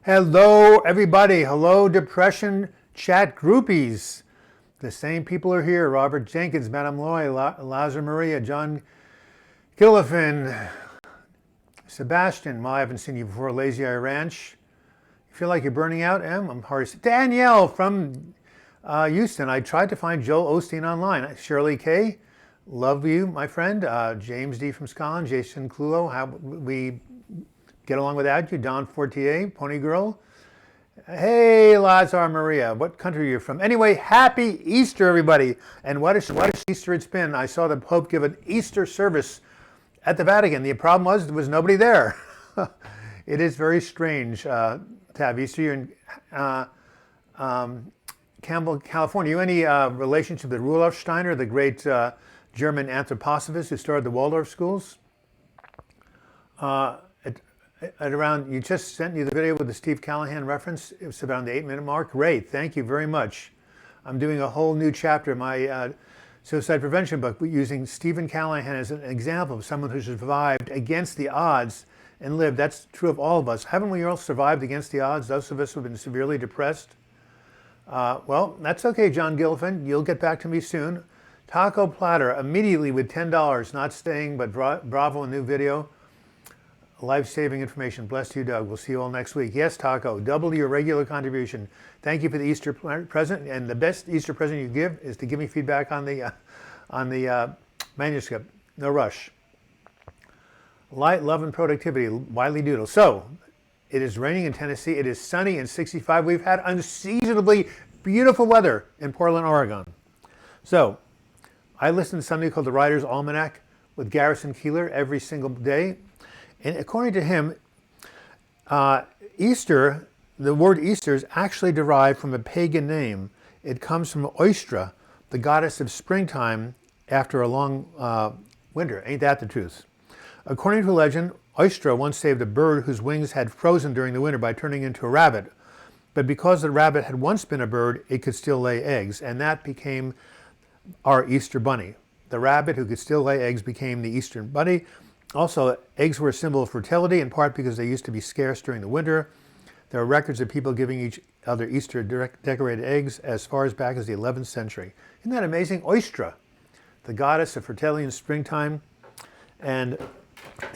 Hello, everybody. Hello, depression chat groupies. The same people are here. Robert Jenkins, Madame Loy, Lazar Maria, John Gillifin, Sebastian. Well, I haven't seen you before. Lazy Eye Ranch. You feel like you're burning out, Em? I'm hard to see. Danielle from Houston. I tried to find Joel Osteen online. Shirley K. Love you, my friend. James D. from Scotland. Jason Clulo. How we get along without you. Don Fortier, Pony Girl. Hey, Lazar Maria, what country are you from? Anyway, happy Easter, everybody. And what a Easter it's been. I saw the Pope give an Easter service at the Vatican. The problem was there was nobody there. It is very strange to have Easter. You're in Campbell, California. You any relationship with Rudolf Steiner, the great German anthroposophist who started the Waldorf schools? You just sent you the video with the Steve Callahan reference. It was around the 8-minute mark. Great, thank you very much. I'm doing a whole new chapter in my suicide prevention book using Stephen Callahan as an example of someone who survived against the odds and lived. That's true of all of us. Haven't we all survived against the odds? Those of us who have been severely depressed. Well, that's okay, John Gilfin. You'll get back to me soon. Taco Platter immediately with $10, not staying, but bravo, a new video. Life-saving information. Bless you, Doug. We'll see you all next week. Yes, Taco, double your regular contribution. Thank you for the Easter present. And the best Easter present you give is to give me feedback on the manuscript. No rush. Light, love, and productivity. Wiley Doodle. So, it is raining in Tennessee. It is sunny and 65. We've had unseasonably beautiful weather in Portland, Oregon. So, I listen to something called the Writer's Almanac with Garrison Keillor every single day. And according to him, Easter, the word Easter is actually derived from a pagan name. It comes from Oistra, the goddess of springtime after a long winter. Ain't that the truth? According to legend, Oistra once saved a bird whose wings had frozen during the winter by turning into a rabbit. But because the rabbit had once been a bird, it could still lay eggs, and that became our Easter bunny. The rabbit who could still lay eggs became the Easter bunny. Also, eggs were a symbol of fertility, in part because they used to be scarce during the winter. There are records of people giving each other Easter decorated eggs as far as back as the 11th century. Isn't that amazing? Oistra, the goddess of fertility and springtime. And,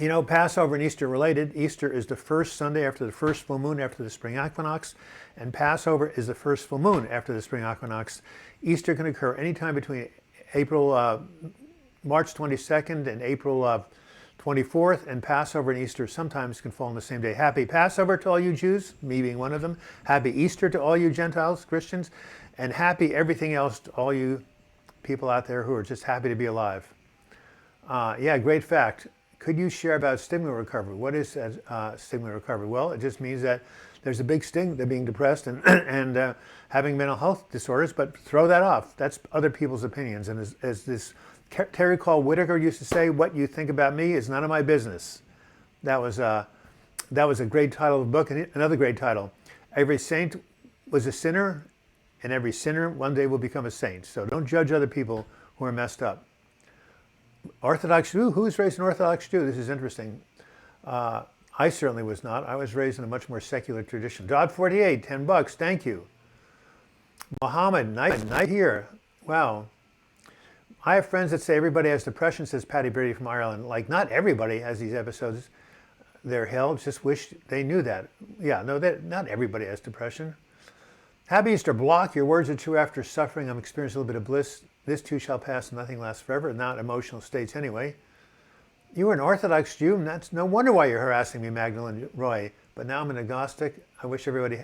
you know, Passover and Easter related. Easter is the first Sunday after the first full moon after the spring equinox, and Passover is the first full moon after the spring equinox. Easter can occur anytime between March 22nd and April 24th, and Passover and Easter sometimes can fall on the same day. Happy Passover to all you Jews, me being one of them. Happy Easter to all you Gentiles, Christians, and happy everything else to all you people out there who are just happy to be alive. Yeah, great fact. Could you share about stigma recovery? What is stigma recovery? Well, it just means that there's a big stigma to being depressed and having mental health disorders, but throw that off. That's other people's opinions. And as this Terry Cole Whitaker used to say, what you think about me is none of my business. That was a great title of the book. And another great title, every saint was a sinner, and every sinner one day will become a saint. So don't judge other people who are messed up. Orthodox Jew, who was raised an Orthodox Jew? This is interesting. I certainly was not. I was raised in a much more secular tradition. Dodd 48, $10, thank you. Mohammed, night here. Wow. I have friends that say everybody has depression, says Patty Brady from Ireland. Like, not everybody has these episodes. They're hell. Just wish they knew that. Yeah, no, not everybody has depression. Happy Easter. Block. Your words are true after suffering. I'm experiencing a little bit of bliss. This too shall pass and nothing lasts forever. Not emotional states anyway. You were an Orthodox Jew, and that's no wonder why you're harassing me, Magdalene Roy. But now I'm an agnostic. I wish everybody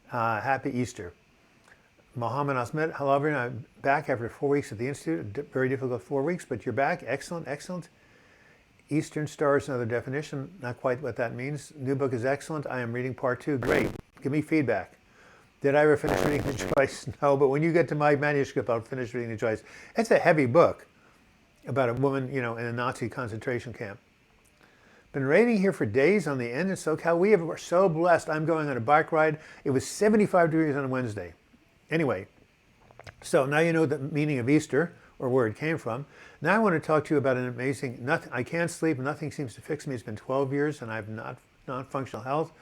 happy Easter. Mohammed Ahmed, hello everyone. I'm back after 4 weeks at the Institute. Very difficult 4 weeks, but you're back. Excellent, excellent. Eastern Star is another definition. Not quite what that means. New book is excellent. I am reading part 2. Great. Give me feedback. Did I ever finish reading The Choice? No, but when you get to my manuscript, I'll finish reading The Choice. It's a heavy book about a woman, you know, in a Nazi concentration camp. Been raining here for days on the end in SoCal. We are so blessed. I'm going on a bike ride. It was 75 degrees on Wednesday. Anyway, so now you know the meaning of Easter, or where it came from. Now I want to talk to you about an amazing, I can't sleep, nothing seems to fix me. It's been 12 years and I have non-functional health.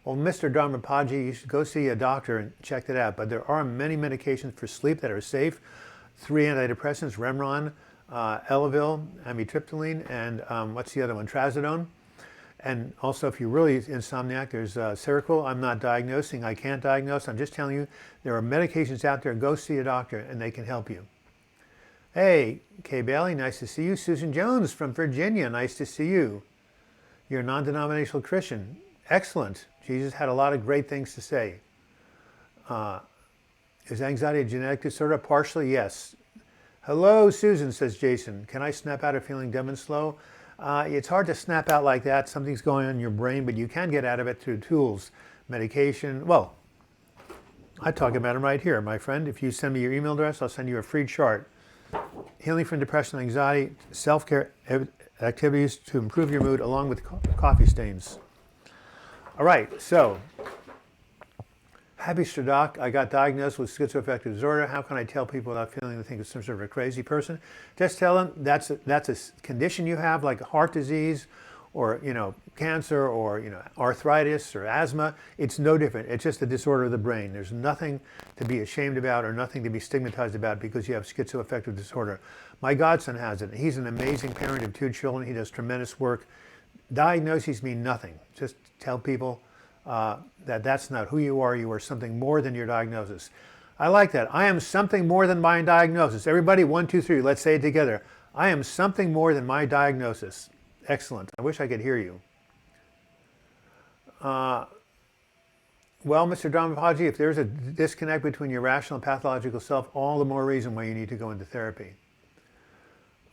Well, Mr. Dharmapaji, you should go see a doctor and check that out. But there are many medications for sleep that are safe. 3 antidepressants, Remeron, Elavil, amitriptyline, and what's the other one? Trazodone. And also, if you're really insomniac, there's Seroquel. I'm not diagnosing. I can't diagnose. I'm just telling you there are medications out there. Go see a doctor, and they can help you. Hey, Kay Bailey, nice to see you. Susan Jones from Virginia, nice to see you. You're a non-denominational Christian. Excellent. Jesus had a lot of great things to say. Is anxiety a genetic disorder? Partially, yes. Hello, Susan, says Jason. Can I snap out of feeling dumb and slow? It's hard to snap out like that. Something's going on in your brain, but you can get out of it through tools, medication. Well, I talk about them right here, my friend. If you send me your email address, I'll send you a free chart. Healing from depression and anxiety, self-care activities to improve your mood, along with coffee stains. All right, so, happy Easter, Doc. I got diagnosed with schizoaffective disorder. How can I tell people without feeling they think it's some sort of a crazy person? Just tell them that's a condition you have, like heart disease, or cancer, or arthritis or asthma. It's no different. It's just a disorder of the brain. There's nothing to be ashamed about or nothing to be stigmatized about because you have schizoaffective disorder. My godson has it. He's an amazing parent of 2 children. He does tremendous work. Diagnoses mean nothing. Just tell people that's not who you are. You are something more than your diagnosis. I like that. I am something more than my diagnosis. Everybody, 1, 2, 3. Let's say it together. I am something more than my diagnosis. Excellent. I wish I could hear you. Well, Mr. Dharmapaji, if there's a disconnect between your rational and pathological self, all the more reason why you need to go into therapy.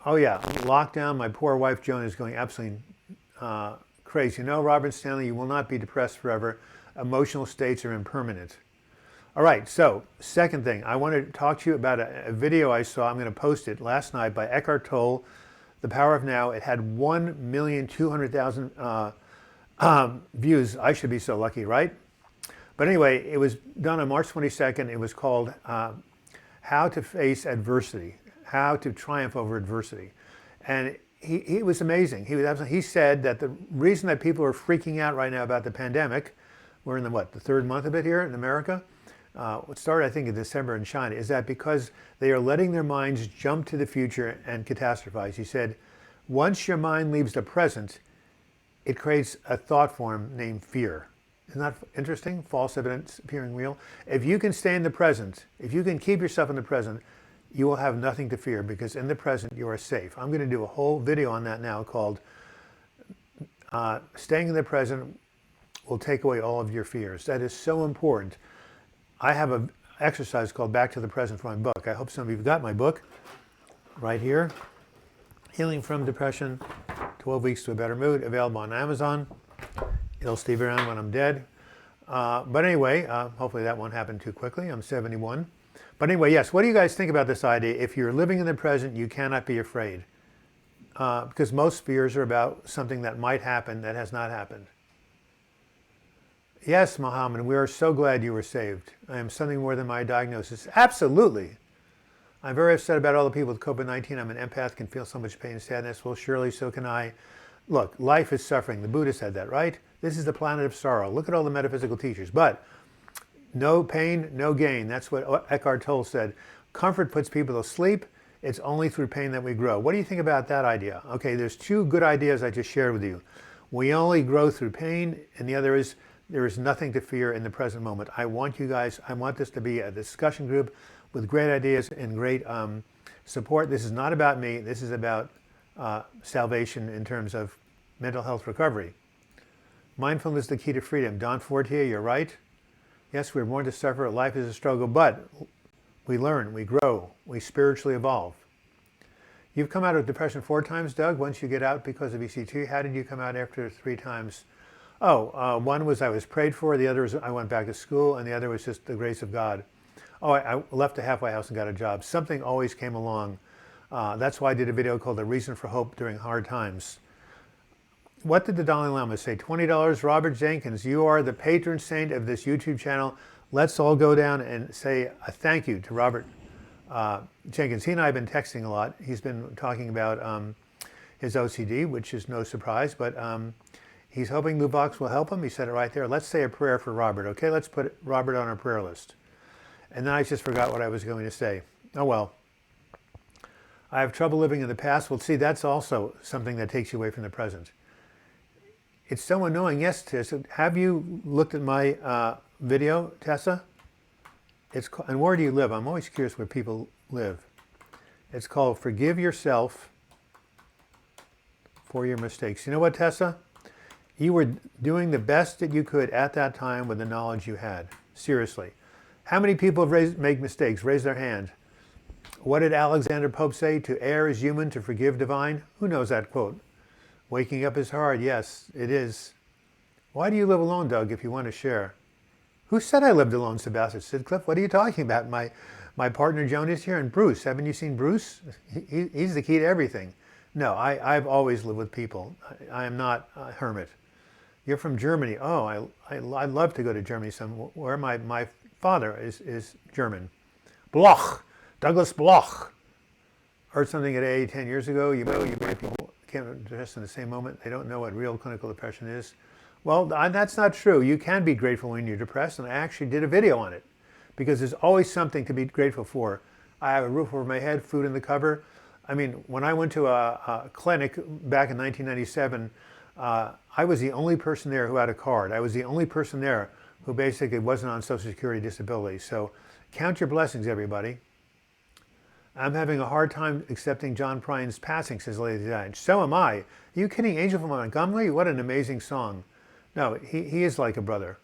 Oh yeah, lockdown. My poor wife Joan is going absolutely crazy. Robert Stanley, you will not be depressed forever. Emotional states are impermanent. All right, so second thing, I want to talk to you about a video I saw. I'm going to post it last night by Eckhart Tolle, The Power of Now. It had 1,200,000 views. I should be so lucky, right? But anyway, it was done on March 22nd. It was called How to Face Adversity, How to Triumph Over Adversity. And he was amazing. He said that the reason that people are freaking out right now about the pandemic, we're in the 3rd month of it here in America, it started I think in December in China, is that because they are letting their minds jump to the future and catastrophize. He said, once your mind leaves the present, it creates a thought form named fear. Isn't that interesting? False evidence appearing real. If you can stay in the present, if you can keep yourself in the present, you will have nothing to fear because in the present you are safe. I'm going to do a whole video on that now called Staying in the Present Will Take Away All of Your Fears. That is so important. I have an exercise called Back to the Present for my book. I hope some of you have got my book right here. Healing from Depression, 12 Weeks to a Better Mood, available on Amazon. It'll stay around when I'm dead. But anyway, hopefully that won't happen too quickly. I'm 71. But anyway, yes, what do you guys think about this idea? If you're living in the present, you cannot be afraid. Because most fears are about something that might happen that has not happened. Yes, Muhammad, we are so glad you were saved. I am something more than my diagnosis. Absolutely. I'm very upset about all the people with COVID-19. I'm an empath, can feel so much pain and sadness. Well, surely so can I. Look, life is suffering. The Buddha said that, right? This is the planet of sorrow. Look at all the metaphysical teachers. But no pain, no gain. That's what Eckhart Tolle said. Comfort puts people to sleep. It's only through pain that we grow. What do you think about that idea? Okay, there's 2 good ideas I just shared with you. We only grow through pain, and the other is there is nothing to fear in the present moment. I want this to be a discussion group with great ideas and great support. This is not about me. This is about salvation in terms of mental health recovery. Mindfulness is the key to freedom. Don Fortier, you're right. Yes, we're born to suffer. Life is a struggle, but we learn, we grow, we spiritually evolve. You've come out of depression 4 times, Doug, once you get out because of ECT. How did you come out after 3 times? One was I was prayed for, the other was I went back to school, and the other was just the grace of God. I left a halfway house and got a job. Something always came along. That's why I did a video called The Reason for Hope During Hard Times. What did the Dalai Lama say? $20, Robert Jenkins, you are the patron saint of this YouTube channel. Let's all go down and say a thank you to Robert Jenkins. He and I have been texting a lot. He's been talking about his OCD, which is no surprise, but He's hoping Luvox will help him. He said it right there. Let's say a prayer for Robert, okay? Let's put Robert on our prayer list. And then I just forgot what I was going to say. Oh, well. I have trouble living in the past. Well, see, that's also something that takes you away from the present. It's so annoying. Yes, Tessa. Have you looked at my video, Tessa? And where do you live? I'm always curious where people live. It's called Forgive Yourself for Your Mistakes. You know what, Tessa? You were doing the best that you could at that time with the knowledge you had. Seriously. How many people make mistakes? Raise their hand. What did Alexander Pope say? To err is human, to forgive divine. Who knows that quote? Waking up is hard. Yes, it is. Why do you live alone, Doug, if you want to share? Who said I lived alone, Sebastian Sidcliffe? What are you talking about? My partner Joan is here, and Bruce. Haven't you seen Bruce? He's the key to everything. No, I've always lived with people. I am not a hermit. You're from Germany. Oh, I'd love to go to Germany somewhere. My father is German. Bloch. Douglas Bloch. Heard something at AA 10 years ago. You people can't address in the same moment. They don't know what real clinical depression is. Well, that's not true. You can be grateful when you're depressed, and I actually did a video on it because there's always something to be grateful for. I have a roof over my head, food in the cupboard. I mean, when I went to a clinic back in 1997, I was the only person there who had a card. I was the only person there who basically wasn't on Social Security disability. So count your blessings, everybody. I'm having a hard time accepting John Pryan's passing, says Lady Diane. So am I. Are you kidding? Angel from Montgomery? What an amazing song. No, he is like a brother.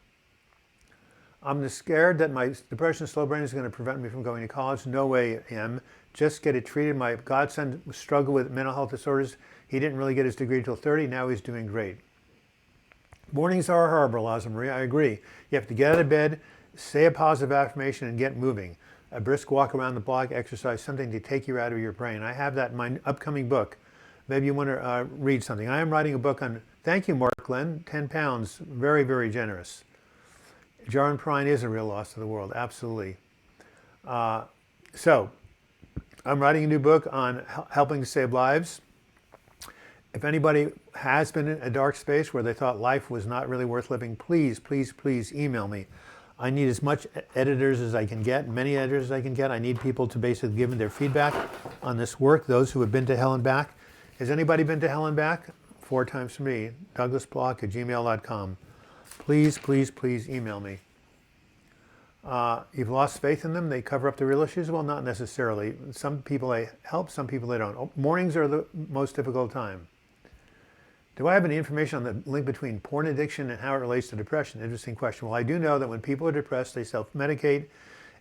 I'm scared that my depression slow brain is going to prevent me from going to college. No way, M. Just get it treated. My godson struggled with mental health disorders. He didn't really get his degree until 30. Now he's doing great. Mornings are horrible, Laza Marie. I agree. You have to get out of bed, say a positive affirmation, and get moving. A brisk walk around the block, exercise, something to take you out of your brain. I have that in my upcoming book. Maybe you want to read something. I am writing a book on, thank you, Mark Glenn, 10 pounds, very, very generous. John Prine is a real loss to the world, absolutely. So, I'm writing a new book on helping to save lives. If anybody has been in a dark space where they thought life was not really worth living, please, please, please email me. I need as much editors as I can get, many editors as I can get. I need people to basically give me their feedback on this work, those who have been to hell and back. Has anybody been to hell and back? 4 times for me, douglasblock@gmail.com. Please, please, please email me. You've lost faith in them? They cover up the real issues? Well, not necessarily. Some people they help, some people they don't. Mornings are the most difficult time. Do I have any information on the link between porn addiction and how it relates to depression? Interesting question. Well, I do know that when people are depressed, they self-medicate.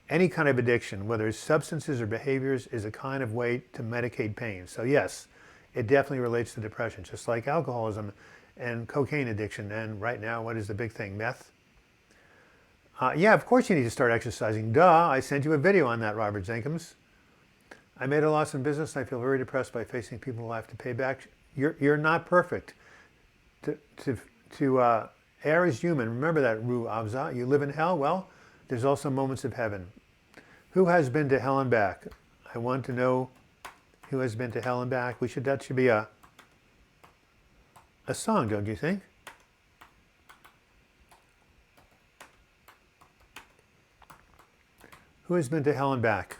Any kind of addiction, whether it's substances or behaviors, is a kind of way to medicate pain. So yes, it definitely relates to depression, just like alcoholism and cocaine addiction. And right now, what is the big thing? Meth? Yeah, of course you need to start exercising. Duh, I sent you a video on that, Robert Jenkins. I made a loss in business. I feel very depressed by facing people who I have to pay back. You're not perfect. To err is human. Remember that, Ru Avza. You live in hell? Well, there's also moments of heaven. Who has been to hell and back? I want to know who has been to hell and back. That should be a song, don't you think? Who has been to hell and back?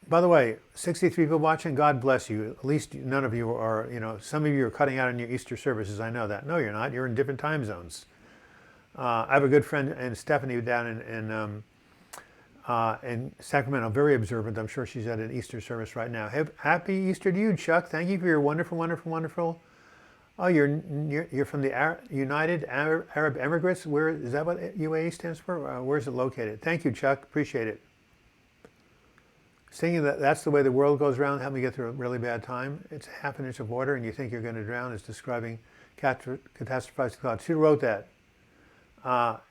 By the way, 63 people watching, God bless you. At least none of you are, some of you are cutting out on your Easter services. I know that. No, you're not. You're in different time zones. I have a good friend, and Stephanie down in Sacramento, very observant. I'm sure she's at an Easter service right now. Happy Easter to you, Chuck. Thank you for your wonderful, wonderful, wonderful. Oh, you're from the United Arab Emirates. Where is that? What UAE stands for? Where is it located? Thank you, Chuck. Appreciate it. Singing that's the way the world goes around, help me get through a really bad time. It's half an inch of water and you think you're going to drown is describing catastrophizing thoughts. Who wrote that?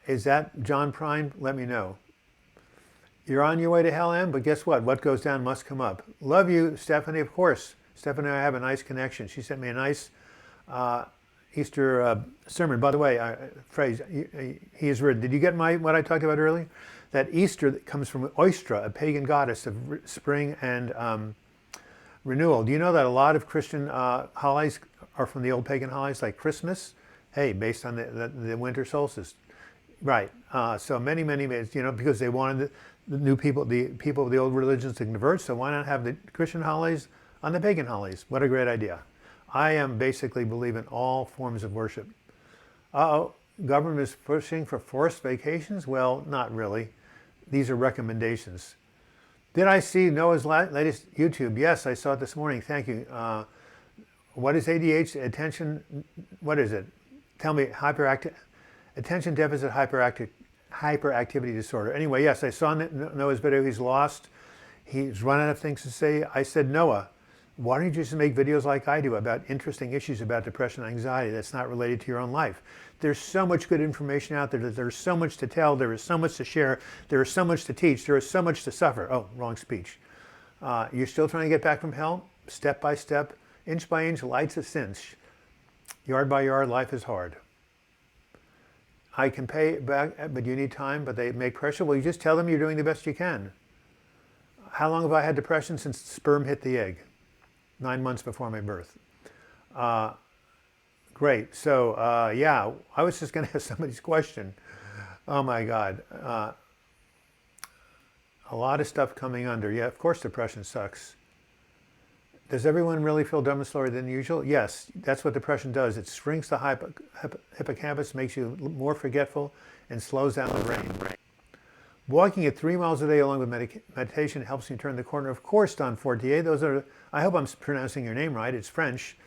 Is that John Prine? Let me know. You're on your way to hell, Em, but guess what? What goes down must come up. Love you, Stephanie, of course. Stephanie and I have a nice connection. She sent me a nice Easter sermon. By the way, phrase, he has written. Did you get what I talked about earlier? That Easter that comes from Oistra, a pagan goddess of spring and renewal. Do you know that a lot of Christian holidays are from the old pagan holidays like Christmas. Hey, based on the winter solstice. Right. So many, because they wanted the new people, the people of the old religions to convert. So why not have the Christian holidays on the pagan holidays? What a great idea. I am basically believe in all forms of worship. Uh-oh, government is pushing for forced vacations? Well, not really. These are recommendations. Did I see Noah's latest YouTube? Yes, I saw it this morning. Thank you. What is ADHD? Attention, what is it? Tell me, attention deficit hyperactivity disorder. Anyway, yes, I saw Noah's video. He's lost. He's run out of things to say. I said, Noah, why don't you just make videos like I do about interesting issues about depression and anxiety that's not related to your own life? There's so much good information out there. There's so much to tell. There is so much to share. There is so much to teach. There is so much to suffer. Oh, wrong speech. You're still trying to get back from hell? Step by step, inch by inch, light's a cinch. Yard by yard, life is hard. I can pay back, but you need time, but they make pressure. Well, you just tell them you're doing the best you can. How long have I had depression since sperm hit the egg? 9 months before my birth. Great. So, yeah, I was just going to ask somebody's question. Oh, my God. A lot of stuff coming under. Yeah, of course depression sucks. Does everyone really feel dumber and slower than usual? Yes, that's what depression does. It shrinks the hippocampus, makes you more forgetful, and slows down the brain. Walking at 3 miles a day along with meditation helps you turn the corner. Of course, Don Fortier. Those are, I hope I'm pronouncing your name right. It's French.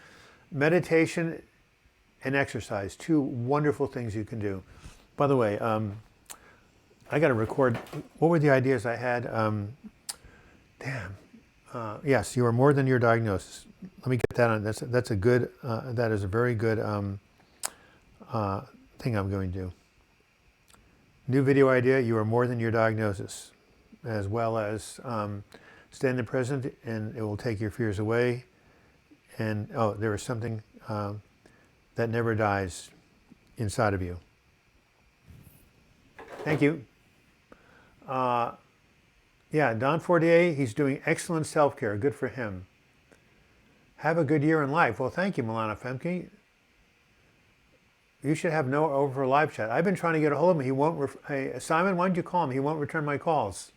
Meditation and exercise, two wonderful things you can do. By the way, I got to record. What were the ideas I had? Yes, you are more than your diagnosis. Let me get that on. That's a good. That is a very good thing I'm going to do. New video idea, you are more than your diagnosis, as well as stay in the present and it will take your fears away. And, oh, there is something that never dies inside of you. Thank you. Yeah, Don Fortier, he's doing excellent self-care. Good for him. Have a good year in life. Well, thank you, Milana Femke. You should have Noah over for a live chat. I've been trying to get a hold of him. He won't. Hey, Simon, why don't you call him? He won't return my calls.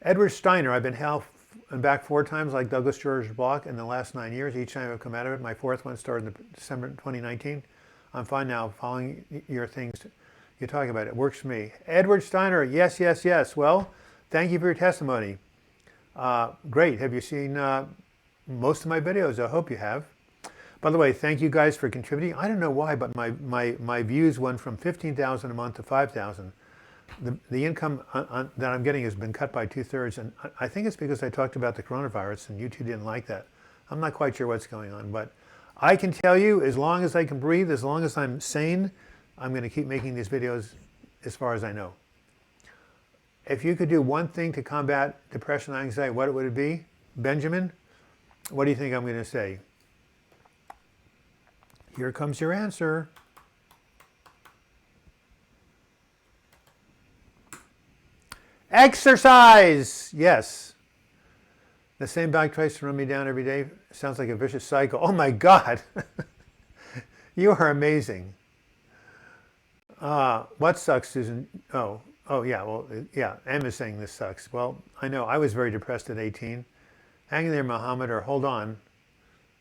Edward Steiner, I've been held back 4 times like Douglas George Block in the last 9 years. Each time I've come out of it. My 4th one started in December 2019. I'm fine now following your things. You're talking about it. Works for me. Edward Steiner, yes, yes, yes. Well, thank you for your testimony. Great. Have you seen most of my videos? I hope you have. By the way, thank you guys for contributing. I don't know why, but my views went from 15,000 a month to 5,000. The income that I'm getting has been cut by 2/3, and I think it's because I talked about the coronavirus and YouTube didn't like that. I'm not quite sure what's going on, but I can tell you, as long as I can breathe, as long as I'm sane, I'm going to keep making these videos as far as I know. If you could do one thing to combat depression and anxiety, what would it be? Benjamin, what do you think I'm going to say? Here comes your answer. Exercise! Yes. The same bike tries to run me down every day. Sounds like a vicious cycle. Oh my God. You are amazing. What sucks, Susan? Oh, yeah, well, yeah, M is saying this sucks. Well, I know, I was very depressed at 18. Hang in there, Muhammad, or hold on.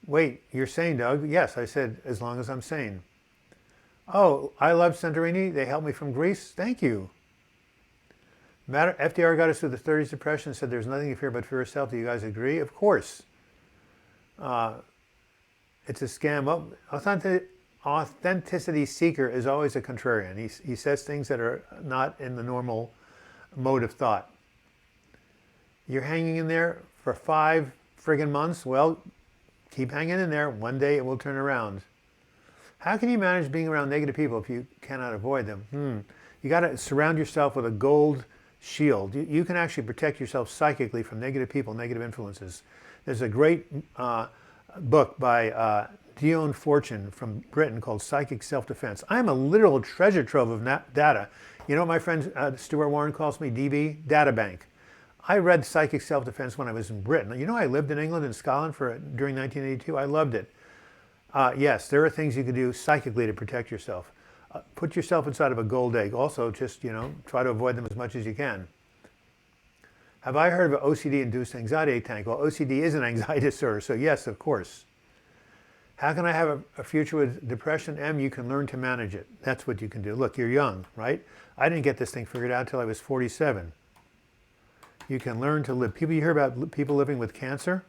Wait, you're sane, Doug? Yes, I said, as long as I'm sane. Oh, I love Santorini. They helped me from Greece. Thank you. FDR got us through the 30s depression and said there's nothing to fear but fear of self. Do you guys agree? Of course. It's a scam. Authenticity seeker is always a contrarian. He says things that are not in the normal mode of thought. You're hanging in there for 5 friggin' months? Well, keep hanging in there. One day it will turn around. How can you manage being around negative people if you cannot avoid them? You got to surround yourself with a gold shield. You can actually protect yourself psychically from negative people, negative influences. There's a great book by Dion Fortune from Britain called Psychic Self-Defense. I'm a literal treasure trove of data. You know what my friend Stuart Warren calls me? DB? Data bank. I read Psychic Self-Defense when I was in Britain. You know, I lived in England and Scotland during 1982. I loved it. Yes, there are things you can do psychically to protect yourself. Put yourself inside of a gold egg. Also, just, try to avoid them as much as you can. Have I heard of an OCD-induced anxiety tank? Well, OCD is an anxiety disorder, so yes, of course. How can I have a future with depression? You can learn to manage it. That's what you can do. Look, you're young, right? I didn't get this thing figured out until I was 47. You can learn to live. You hear about people living with cancer?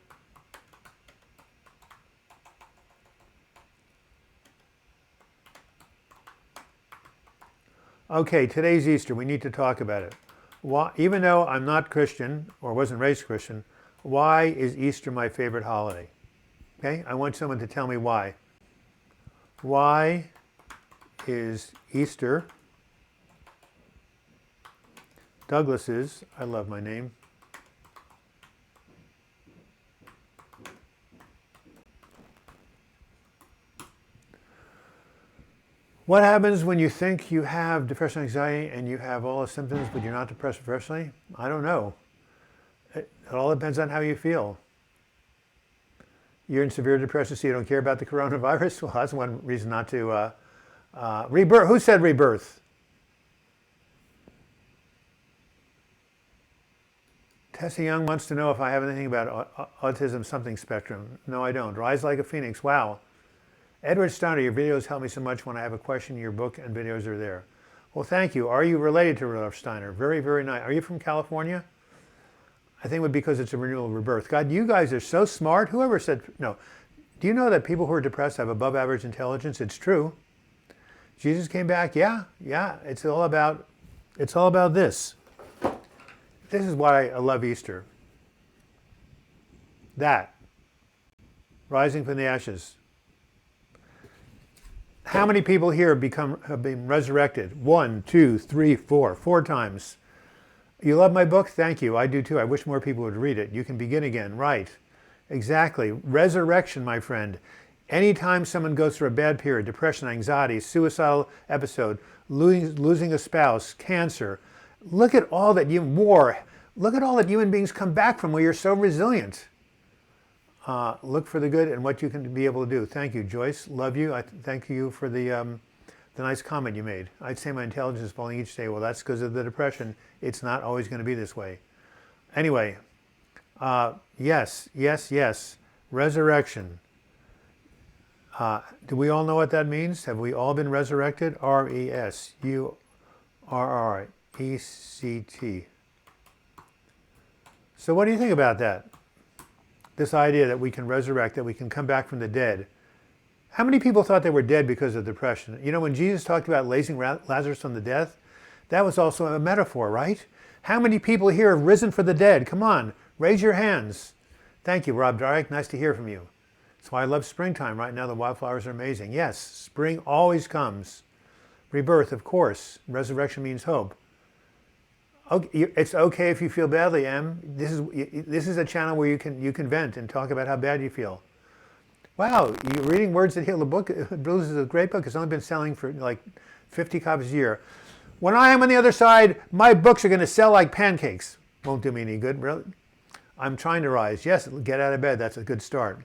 Okay, today's Easter. We need to talk about it. Why, even though I'm not Christian or wasn't raised Christian, why is Easter my favorite holiday? Okay, I want someone to tell me why. Why is Easter Douglas's, I love my name, what happens when you think you have depression and anxiety and you have all the symptoms but you're not depressed professionally? I don't know. It all depends on how you feel. You're in severe depression, so you don't care about the coronavirus? Well, that's one reason not to. Rebirth. Who said rebirth? Tessa Young wants to know if I have anything about autism something spectrum. No, I don't. Rise like a phoenix. Wow. Edward Steiner, your videos help me so much. When I have a question, your book and videos are there. Well, thank you. Are you related to Rudolph Steiner? Very, very nice. Are you from California? I think it would be because it's a renewal rebirth. God, you guys are so smart. Whoever said, no. Do you know that people who are depressed have above average intelligence? It's true. Jesus came back. Yeah. It's all about this. This is why I love Easter. That. Rising from the ashes. How many people here have been resurrected? 1, 2, 3, 4. 4 times. You love my book? Thank you. I do too. I wish more people would read it. You can begin again. Right. Exactly. Resurrection, my friend. Anytime someone goes through a bad period, depression, anxiety, suicidal episode, losing a spouse, cancer, look at all that war. Look at all that human beings come back from where you're so resilient. Look for the good and what you can be able to do. Thank you, Joyce. Love you. Thank you for the nice comment you made. I'd say my intelligence is falling each day. Well, that's because of the depression. It's not always going to be this way. Anyway, yes. Resurrection. Do we all know what that means? Have we all been resurrected? RESURRECT. So what do you think about that? This idea that we can resurrect, that we can come back from the dead. How many people thought they were dead because of depression? You know, when Jesus talked about raising Lazarus from the dead, that was also a metaphor, right? How many people here have risen from the dead? Come on, raise your hands. Thank you, Rob Darick. Nice to hear from you. That's why I love springtime. Right now, the wildflowers are amazing. Yes, spring always comes. Rebirth, of course. Resurrection means hope. Okay, it's okay if you feel badly, Em. This is a channel where you can vent and talk about how bad you feel. Wow, you're reading Words That Heal the book. Blues is a great book. It's only been selling for like 50 copies a year. When I am on the other side, my books are going to sell like pancakes. Won't do me any good, really. I'm trying to rise. Yes, get out of bed. That's a good start.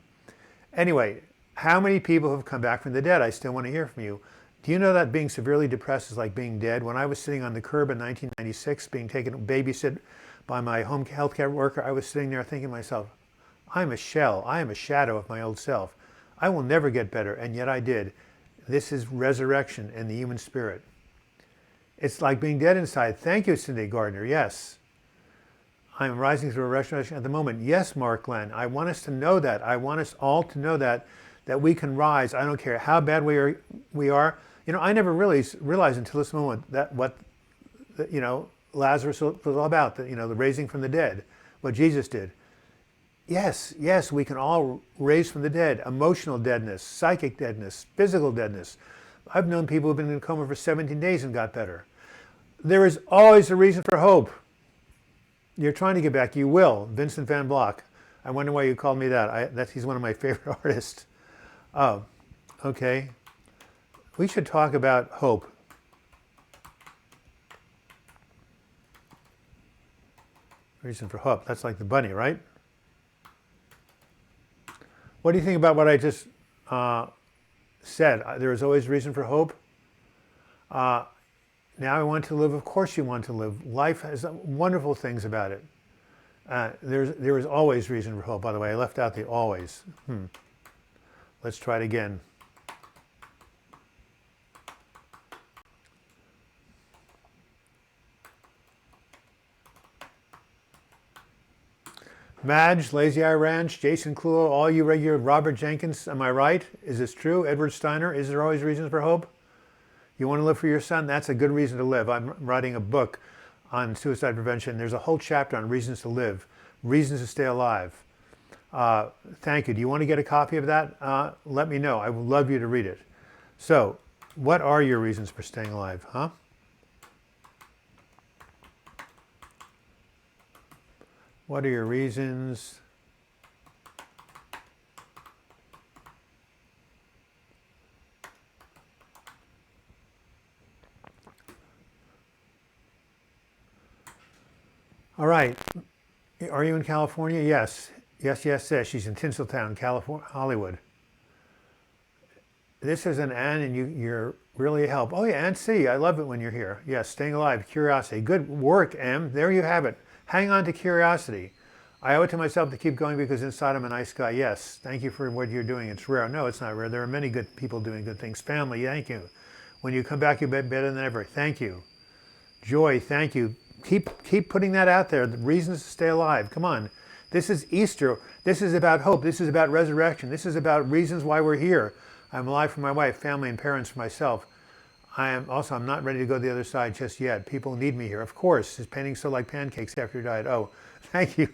Anyway, how many people have come back from the dead? I still want to hear from you. Do you know that being severely depressed is like being dead? When I was sitting on the curb in 1996, being taken babysit by my home healthcare worker, I was sitting there thinking to myself, I'm a shell. I am a shadow of my old self. I will never get better, and yet I did. This is resurrection in the human spirit. It's like being dead inside. Thank you, Cindy Gardner. Yes. I'm rising through a resurrection at the moment. Yes, Mark Glenn. I want us to know that. I want us all to know that we can rise. I don't care how bad we are. You know, I never really realized until this moment that what Lazarus was all about, the raising from the dead, what Jesus did. Yes, we can all raise from the dead. Emotional deadness, psychic deadness, physical deadness. I've known people who've been in a coma for 17 days and got better. There is always a reason for hope. You're trying to get back. You will. Vincent Van Block. I wonder why you called me that. He's one of my favorite artists. Oh, okay. We should talk about hope. Reason for hope. That's like the bunny, right? What do you think about what I just said, there is always reason for hope. Now I want to live. Of course you want to live. Life has wonderful things about it. There is always reason for hope. By the way, I left out the always. Let's try it again. Madge, Lazy Eye Ranch, Jason Clulo, all you regular Robert Jenkins, am I right? Is this true? Edward Steiner, is there always reasons for hope? You want to live for your son? That's a good reason to live. I'm writing a book on suicide prevention. There's a whole chapter on reasons to live, reasons to stay alive. Thank you. Do you want to get a copy of that? Let me know. I would love you to read it. So, what are your reasons for staying alive, huh? What are your reasons? All right. Are you in California? Yes. Yes, yes, yes. She's in Tinseltown, California, Hollywood. This is an Ann, and you're really a help. Oh, yeah, Aunt C. I love it when you're here. Yes, staying alive, curiosity. Good work, M. There you have it. Hang on to curiosity. I owe it to myself to keep going because inside I'm a nice guy. Yes, thank you for what you're doing. It's rare. No, it's not rare. There are many good people doing good things. Family, thank you. When you come back, you're better than ever. Thank you. Joy, thank you. Keep putting that out there. The reasons to stay alive. Come on. This is Easter. This is about hope. This is about resurrection. This is about reasons why we're here. I'm alive for my wife, family, and parents, for myself. I'm not ready to go to the other side just yet. People need me here. Of course. His paintings so like pancakes after he died. Oh, thank you.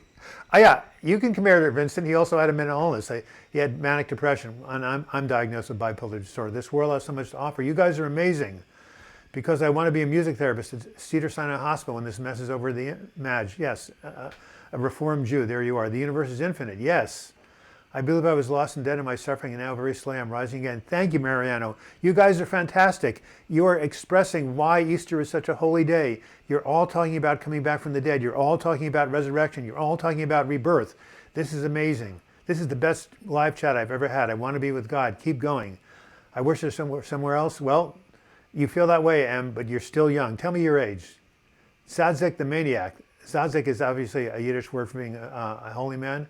Oh, yeah, you can compare to Vincent. He also had a mental illness. He had manic depression, and I'm diagnosed with bipolar disorder. This world has so much to offer. You guys are amazing. Because I want to be a music therapist at Cedars-Sinai Hospital when this mess is over. The Madge, yes. A reformed Jew, there you are. The universe is infinite, yes. I believe I was lost and dead in my suffering, and now very slowly I'm rising again. Thank you, Mariano. You guys are fantastic. You are expressing why Easter is such a holy day. You're all talking about coming back from the dead. You're all talking about resurrection. You're all talking about rebirth. This is amazing. This is the best live chat I've ever had. I want to be with God. Keep going. I wish there's somewhere else. Well, you feel that way, Em, but you're still young. Tell me your age. Sadzik the Maniac. Sadzik is obviously a Yiddish word for being a holy man.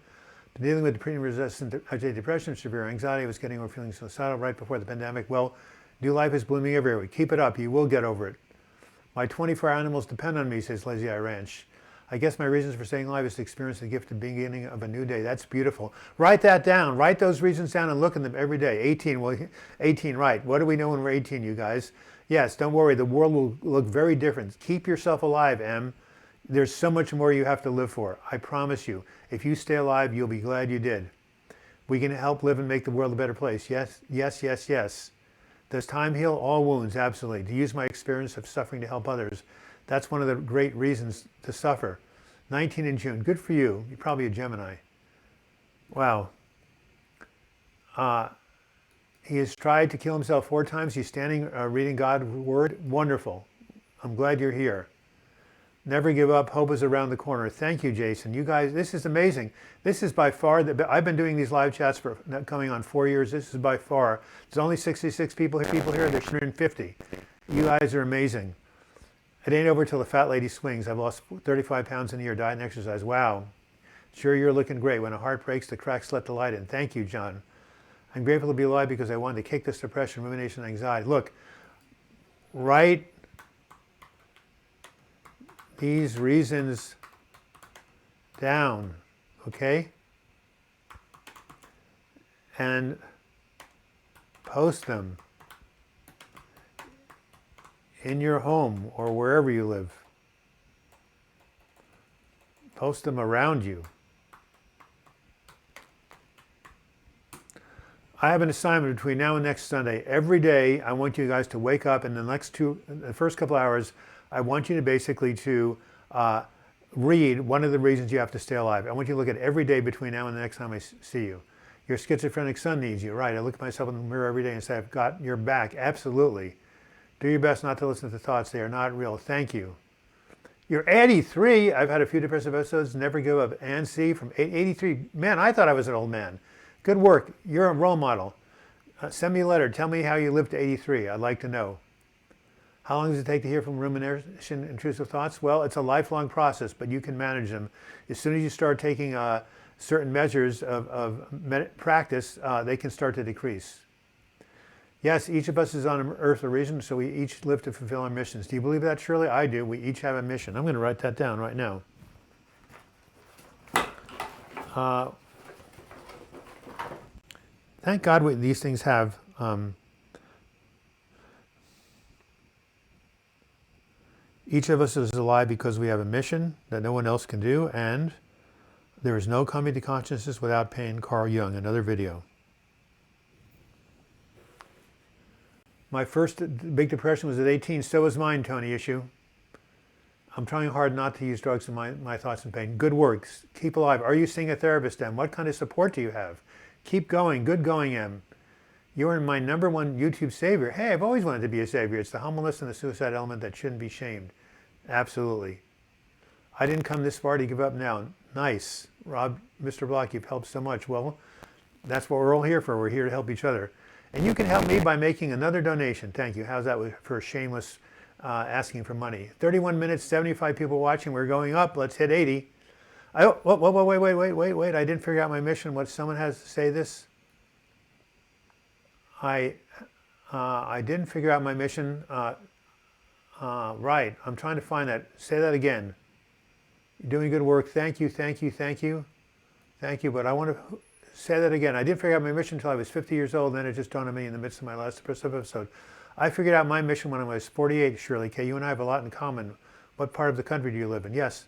Dealing with depression-resistant depression, severe anxiety, I was getting over feeling suicidal right before the pandemic. Well, new life is blooming everywhere. Keep it up. You will get over it. My 24 animals depend on me, says Lazy Eye Ranch. I guess my reasons for staying alive is to experience the gift of beginning of a new day. That's beautiful. Write that down. Write those reasons down and look at them every day. 18, well, 18, right. What do we know when we're 18, you guys? Yes, don't worry. The world will look very different. Keep yourself alive, Em. There's so much more you have to live for. I promise you. If you stay alive, you'll be glad you did. We can help live and make the world a better place. Yes, yes, yes, yes. Does time heal all wounds? Absolutely. To use my experience of suffering to help others. That's one of the great reasons to suffer. 19 in June. Good for you. You're probably a Gemini. Wow. He has tried to kill himself 4 times. He's standing reading God's word. Wonderful. I'm glad you're here. Never give up. Hope is around the corner. Thank you, Jason. You guys, this is amazing. This is by far, I've been doing these live chats for coming on 4 years. This is by far, there's only 66 people here. There's 150. You guys are amazing. It ain't over till the fat lady swings. I've lost 35 pounds in a year, diet and exercise. Wow. Sure, you're looking great. When a heart breaks, the cracks let the light in. Thank you, John. I'm grateful to be alive because I wanted to kick this depression, rumination, and anxiety. Look, write these reasons down, okay? And post them in your home or wherever you live. Post them around you. I have an assignment between now and next Sunday. Every day, I want you guys to wake up in the first couple hours, I want you to basically read one of the reasons you have to stay alive. I want you to look at every day between now and the next time I see you. Your schizophrenic son needs you, right? I look at myself in the mirror every day and say, I've got your back, absolutely. Do your best not to listen to thoughts. They are not real. Thank you. You're 83. I've had a few depressive episodes. Never give up. Ann C. from 83. Man, I thought I was an old man. Good work. You're a role model. Send me a letter. Tell me how you lived to 83. I'd like to know. How long does it take to hear from rumination, intrusive thoughts? Well, it's a lifelong process, but you can manage them. As soon as you start taking certain measures of practice, they can start to decrease. Yes, each of us is on earth a reason, so we each live to fulfill our missions. Do you believe that, Shirley? I do. We each have a mission. I'm going to write that down right now. Thank God these things have each of us is alive because we have a mission that no one else can do, and there is no coming to consciousness without pain. Carl Jung, another video. My first big depression was at 18. So was mine, Tony Issue. I'm trying hard not to use drugs in my thoughts and pain. Good works. Keep alive. Are you seeing a therapist, Em? What kind of support do you have? Keep going. Good going, Em. You are my #1 YouTube savior. Hey, I've always wanted to be a savior. It's the humbleness and the suicide element that shouldn't be shamed. Absolutely. I didn't come this far to give up now. Nice. Rob, Mr. Block, you've helped so much. Well, that's what we're all here for. We're here to help each other. And you can help me by making another donation. Thank you. How's that for a shameless asking for money? 31 minutes, 75 people watching. We're going up. Let's hit 80. Wait. I didn't figure out my mission. What someone has to say this? I didn't figure out my mission. Right. I'm trying to find that. Say that again. You're doing good work. Thank you. But I want to say that again. I didn't figure out my mission until I was 50 years old. Then it just dawned on me in the midst of my last depressive episode. I figured out my mission when I was 48, Shirley K. You and I have a lot in common. What part of the country do you live in? Yes.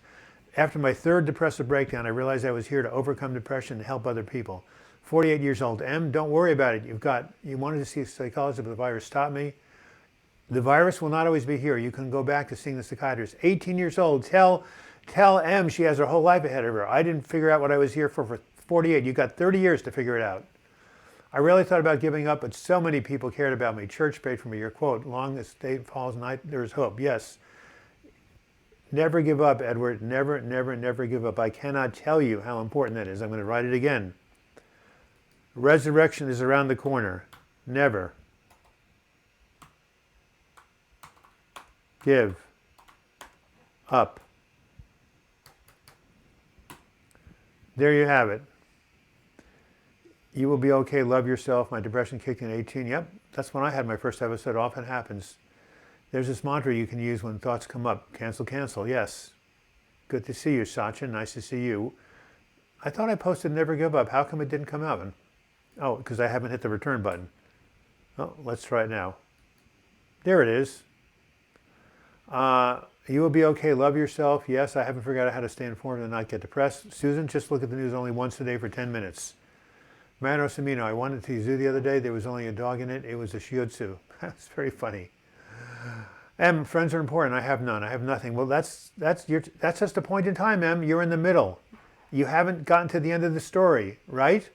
After my third depressive breakdown, I realized I was here to overcome depression and help other people. 48 years old. M, don't worry about it. You wanted to see a psychologist, but the virus stopped me. The virus will not always be here. You can go back to seeing the psychiatrist. 18 years old. Tell M she has her whole life ahead of her. I didn't figure out what I was here for 48. You got 30 years to figure it out. I really thought about giving up, but so many people cared about me. Church prayed for me. Your quote, long as day falls night, there's hope. Yes. Never give up, Edward. Never give up. I cannot tell you how important that is. I'm going to write it again. Resurrection is around the corner. Never give up. There you have it. You will be okay. Love yourself. My depression kicked in at 18. Yep, that's when I had my first episode. Often happens. There's this mantra you can use when thoughts come up. Cancel. Yes. Good to see you, Sachin. Nice to see you. I thought I posted never give up. How come it didn't come out? Oh, because I haven't hit the return button. Oh, let's try it now. There it is. You will be okay. Love yourself. Yes, I haven't figured out how to stay informed and not get depressed. Susan, just look at the news only once a day for 10 minutes. Mano Samino, I wanted to zoo the other day. There was only a dog in it. It was a Shih Tzu. That's very funny. M, friends are important. I have none. I have nothing. Well, that's just a point in time, M. You're in the middle. You haven't gotten to the end of the story, right?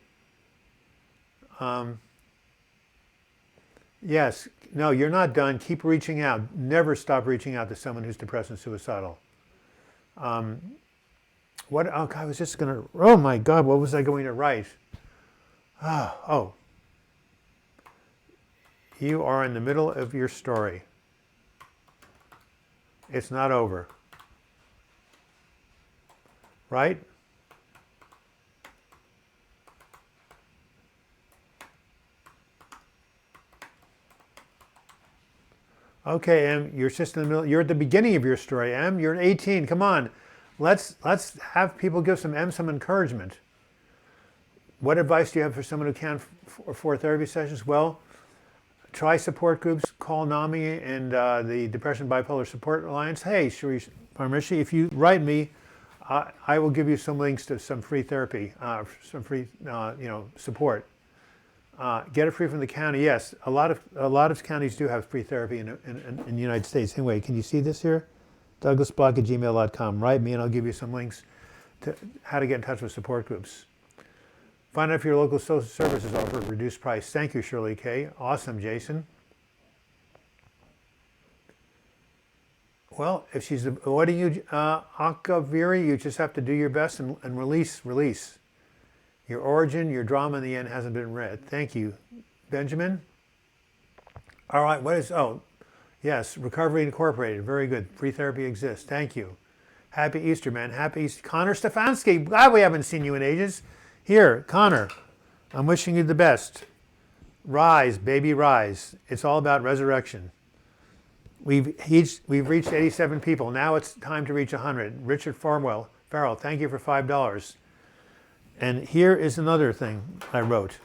Yes. No, you're not done. Keep reaching out. Never stop reaching out to someone who's depressed and suicidal. Oh, I was just going to, oh my God, what was I going to write? Oh. You are in the middle of your story. It's not over. Right? Okay, Em, you're just in the middle. You're at the beginning of your story, Em. You're 18. Come on. Let's have people give Em some encouragement. What advice do you have for someone who can't afford therapy sessions? Well, try support groups. Call NAMI and the Depression Bipolar Support Alliance. Hey, Shri Parmeshi, if you write me, I will give you some links to some free therapy, some free support. Get it free from the county. Yes, a lot of counties do have free therapy in the United States. Anyway, can you see this here? DouglasBlock@gmail.com. Write me and I'll give you some links to how to get in touch with support groups. Find out if your local social services offer a reduced price. Thank you, Shirley K. Awesome, Jason. Well, if she's avoiding you, Akaviri, you just have to do your best and release. Your origin, your drama in the end hasn't been read. Thank you, Benjamin. All right, what is, oh, yes, Recovery Incorporated. Very good. Free therapy exists. Thank you. Happy Easter, man. Happy Easter. Connor Stefanski. God, we haven't seen you in ages. Here, Connor, I'm wishing you the best. Rise, baby, rise. It's all about resurrection. We've reached 87 people. Now it's time to reach 100. Richard Farwell, Farrell, thank you for $5. And here is another thing I wrote.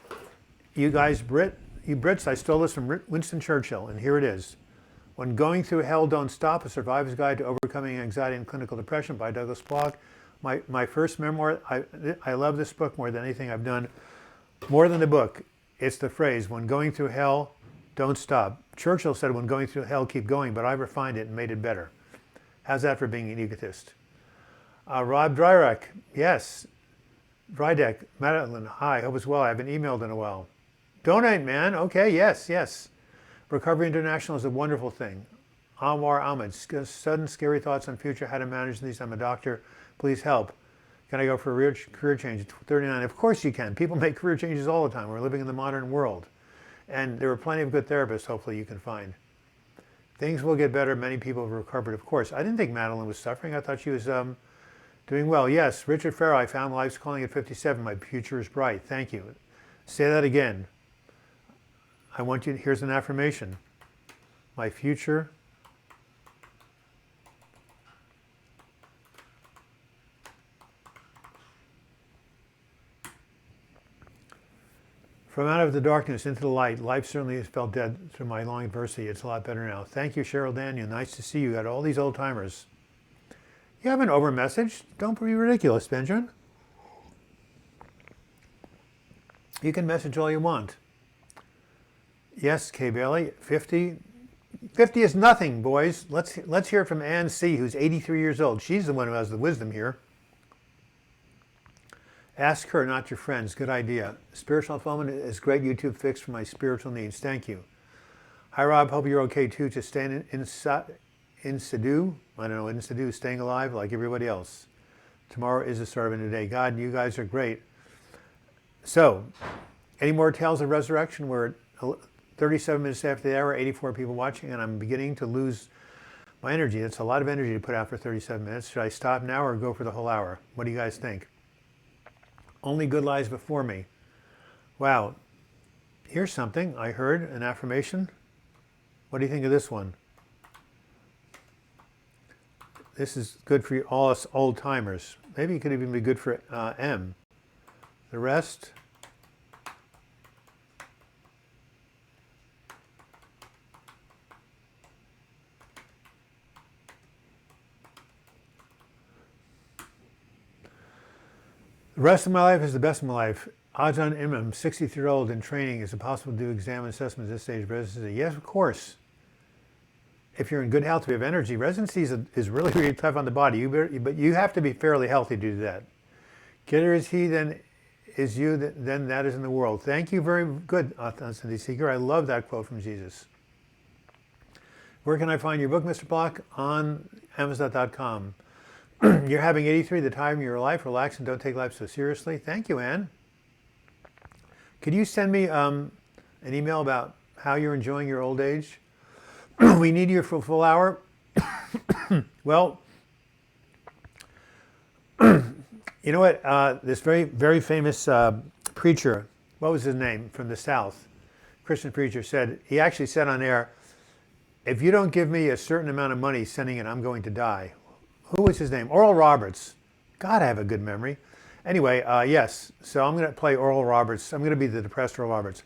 You guys, you Brits, I stole this from Winston Churchill, and here it is. When Going Through Hell Don't Stop, A Survivor's Guide to Overcoming Anxiety and Clinical Depression by Douglas Block. My first memoir, I love this book more than anything I've done. More than the book, it's the phrase, when going through hell, don't stop. Churchill said, when going through hell, keep going, but I refined it and made it better. How's that for being an egotist? Rob Dryrack, yes. Drydeck, Madeline, hi, hope it's well. I haven't emailed in a while. Donate, man. Okay, yes, yes. Recovery International is a wonderful thing. Anwar Ahmed, sudden scary thoughts on future, how to manage these. I'm a doctor. Please help. Can I go for a career change at 39? Of course you can. People make career changes all the time. We're living in the modern world. And there are plenty of good therapists, hopefully, you can find. Things will get better. Many people have recovered, of course. I didn't think Madeline was suffering. I thought she was doing well. Yes, Richard Farrell, I found life's calling at 57. My future is bright. Thank you. Say that again. I want you, here's an affirmation. My future from out of the darkness into the light, life certainly has felt dead through my long adversity. It's a lot better now. Thank you, Cheryl Daniel. Nice to see you. Got all these old timers. You haven't over messaged. Don't be ridiculous, Benjamin. You can message all you want. Yes, Kay Bailey, 50. 50 is nothing, boys. Let's hear from Ann C., who's 83 years old. She's the one who has the wisdom here. Ask her, not your friends. Good idea. Spiritual fulfillment is great YouTube fix for my spiritual needs. Thank you. Hi, Rob. Hope you're okay, too. Just staying in Sidhu. I don't know, in Sidhu, staying alive like everybody else. Tomorrow is the start of a new day. God, you guys are great. So, any more tales of resurrection? We're at 37 minutes after the hour, 84 people watching, and I'm beginning to lose my energy. That's a lot of energy to put out for 37 minutes. Should I stop now or go for the whole hour? What do you guys think? Only good lies before me. Wow. Here's something I heard, an affirmation. What do you think of this one? This is good for all us old timers. Maybe it could even be good for M. The rest. The rest of my life is the best of my life. Ajahn Imam, 63-year-old in training. Is it possible to do exam and assessment at this stage of residency? Yes, of course. If you're in good health, we have energy. Residency is really, really tough on the body. But you have to be fairly healthy to do that. Greater is he than is you, then that is in the world. Thank you, very good, Authenticity Seeker. I love that quote from Jesus. Where can I find your book, Mr. Block? On Amazon.com. You're having 83, the time of your life. Relax and don't take life so seriously. Thank you, Anne. Could you send me an email about how you're enjoying your old age? We need you for a full hour. Well, you know what? This very, very famous preacher, what was his name, from the South, Christian preacher, said, he actually said on air, if you don't give me a certain amount of money sending it, I'm going to die. Who was his name? Oral Roberts. God, I have a good memory. Anyway, yes, so I'm going to play Oral Roberts. I'm going to be the depressed Oral Roberts.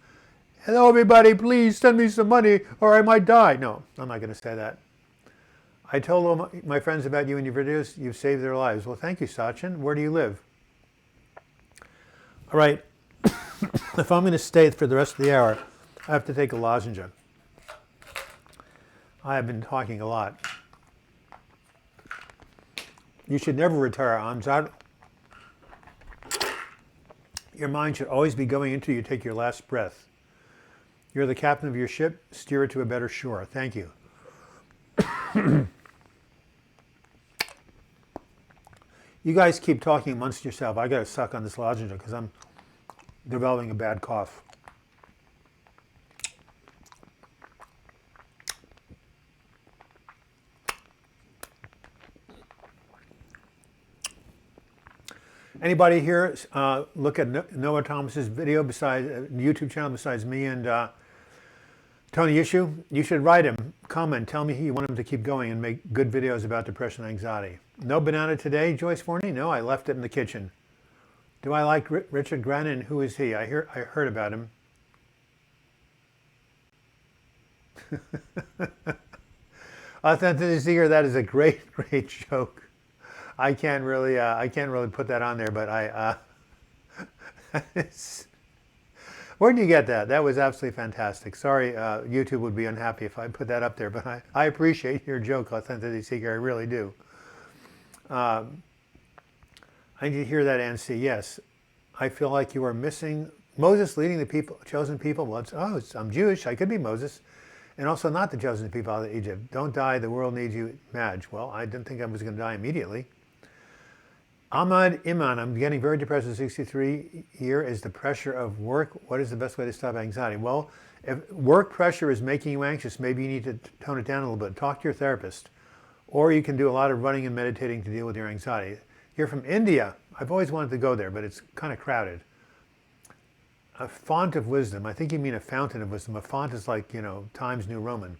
Hello, everybody, please send me some money or I might die. No, I'm not going to say that. I told all my friends about you and your videos. You've saved their lives. Well, thank you, Sachin. Where do you live? All right. If I'm going to stay for the rest of the hour, I have to take a lozenge. I have been talking a lot. You should never retire, Amjad. Your mind should always be going until you take your last breath. You're the captain of your ship. Steer it to a better shore. Thank you. You guys keep talking amongst yourself. I got to suck on this lozenge because I'm developing a bad cough. Anybody here look at Noah Thomas's video besides YouTube channel besides me and Tony Issue? You should write him, comment, tell me you want him to keep going and make good videos about depression and anxiety. No banana today, Joyce Forney? No, I left it in the kitchen. Do I like Richard Grannon? Who is he? I heard about him. Authenticity Seeker, that is a great joke. I can't really put that on there, but where did you get that? That was absolutely fantastic. Sorry, YouTube would be unhappy if I put that up there, but I appreciate your joke, Authenticity Seeker. I really do. I need to hear that, Nancy. Yes, I feel like you are missing Moses leading the people, chosen people. Well, I'm Jewish. I could be Moses, and also not the chosen people out of Egypt. Don't die. The world needs you, Madge. Well, I didn't think I was going to die immediately. Ahmad Iman, I'm getting very depressed at 63 here. Is the pressure of work? What is the best way to stop anxiety? Well, if work pressure is making you anxious, maybe you need to tone it down a little bit. Talk to your therapist. Or you can do a lot of running and meditating to deal with your anxiety. You're from India. I've always wanted to go there, but it's kind of crowded. A font of wisdom. I think you mean a fountain of wisdom. A font is like, Times New Roman.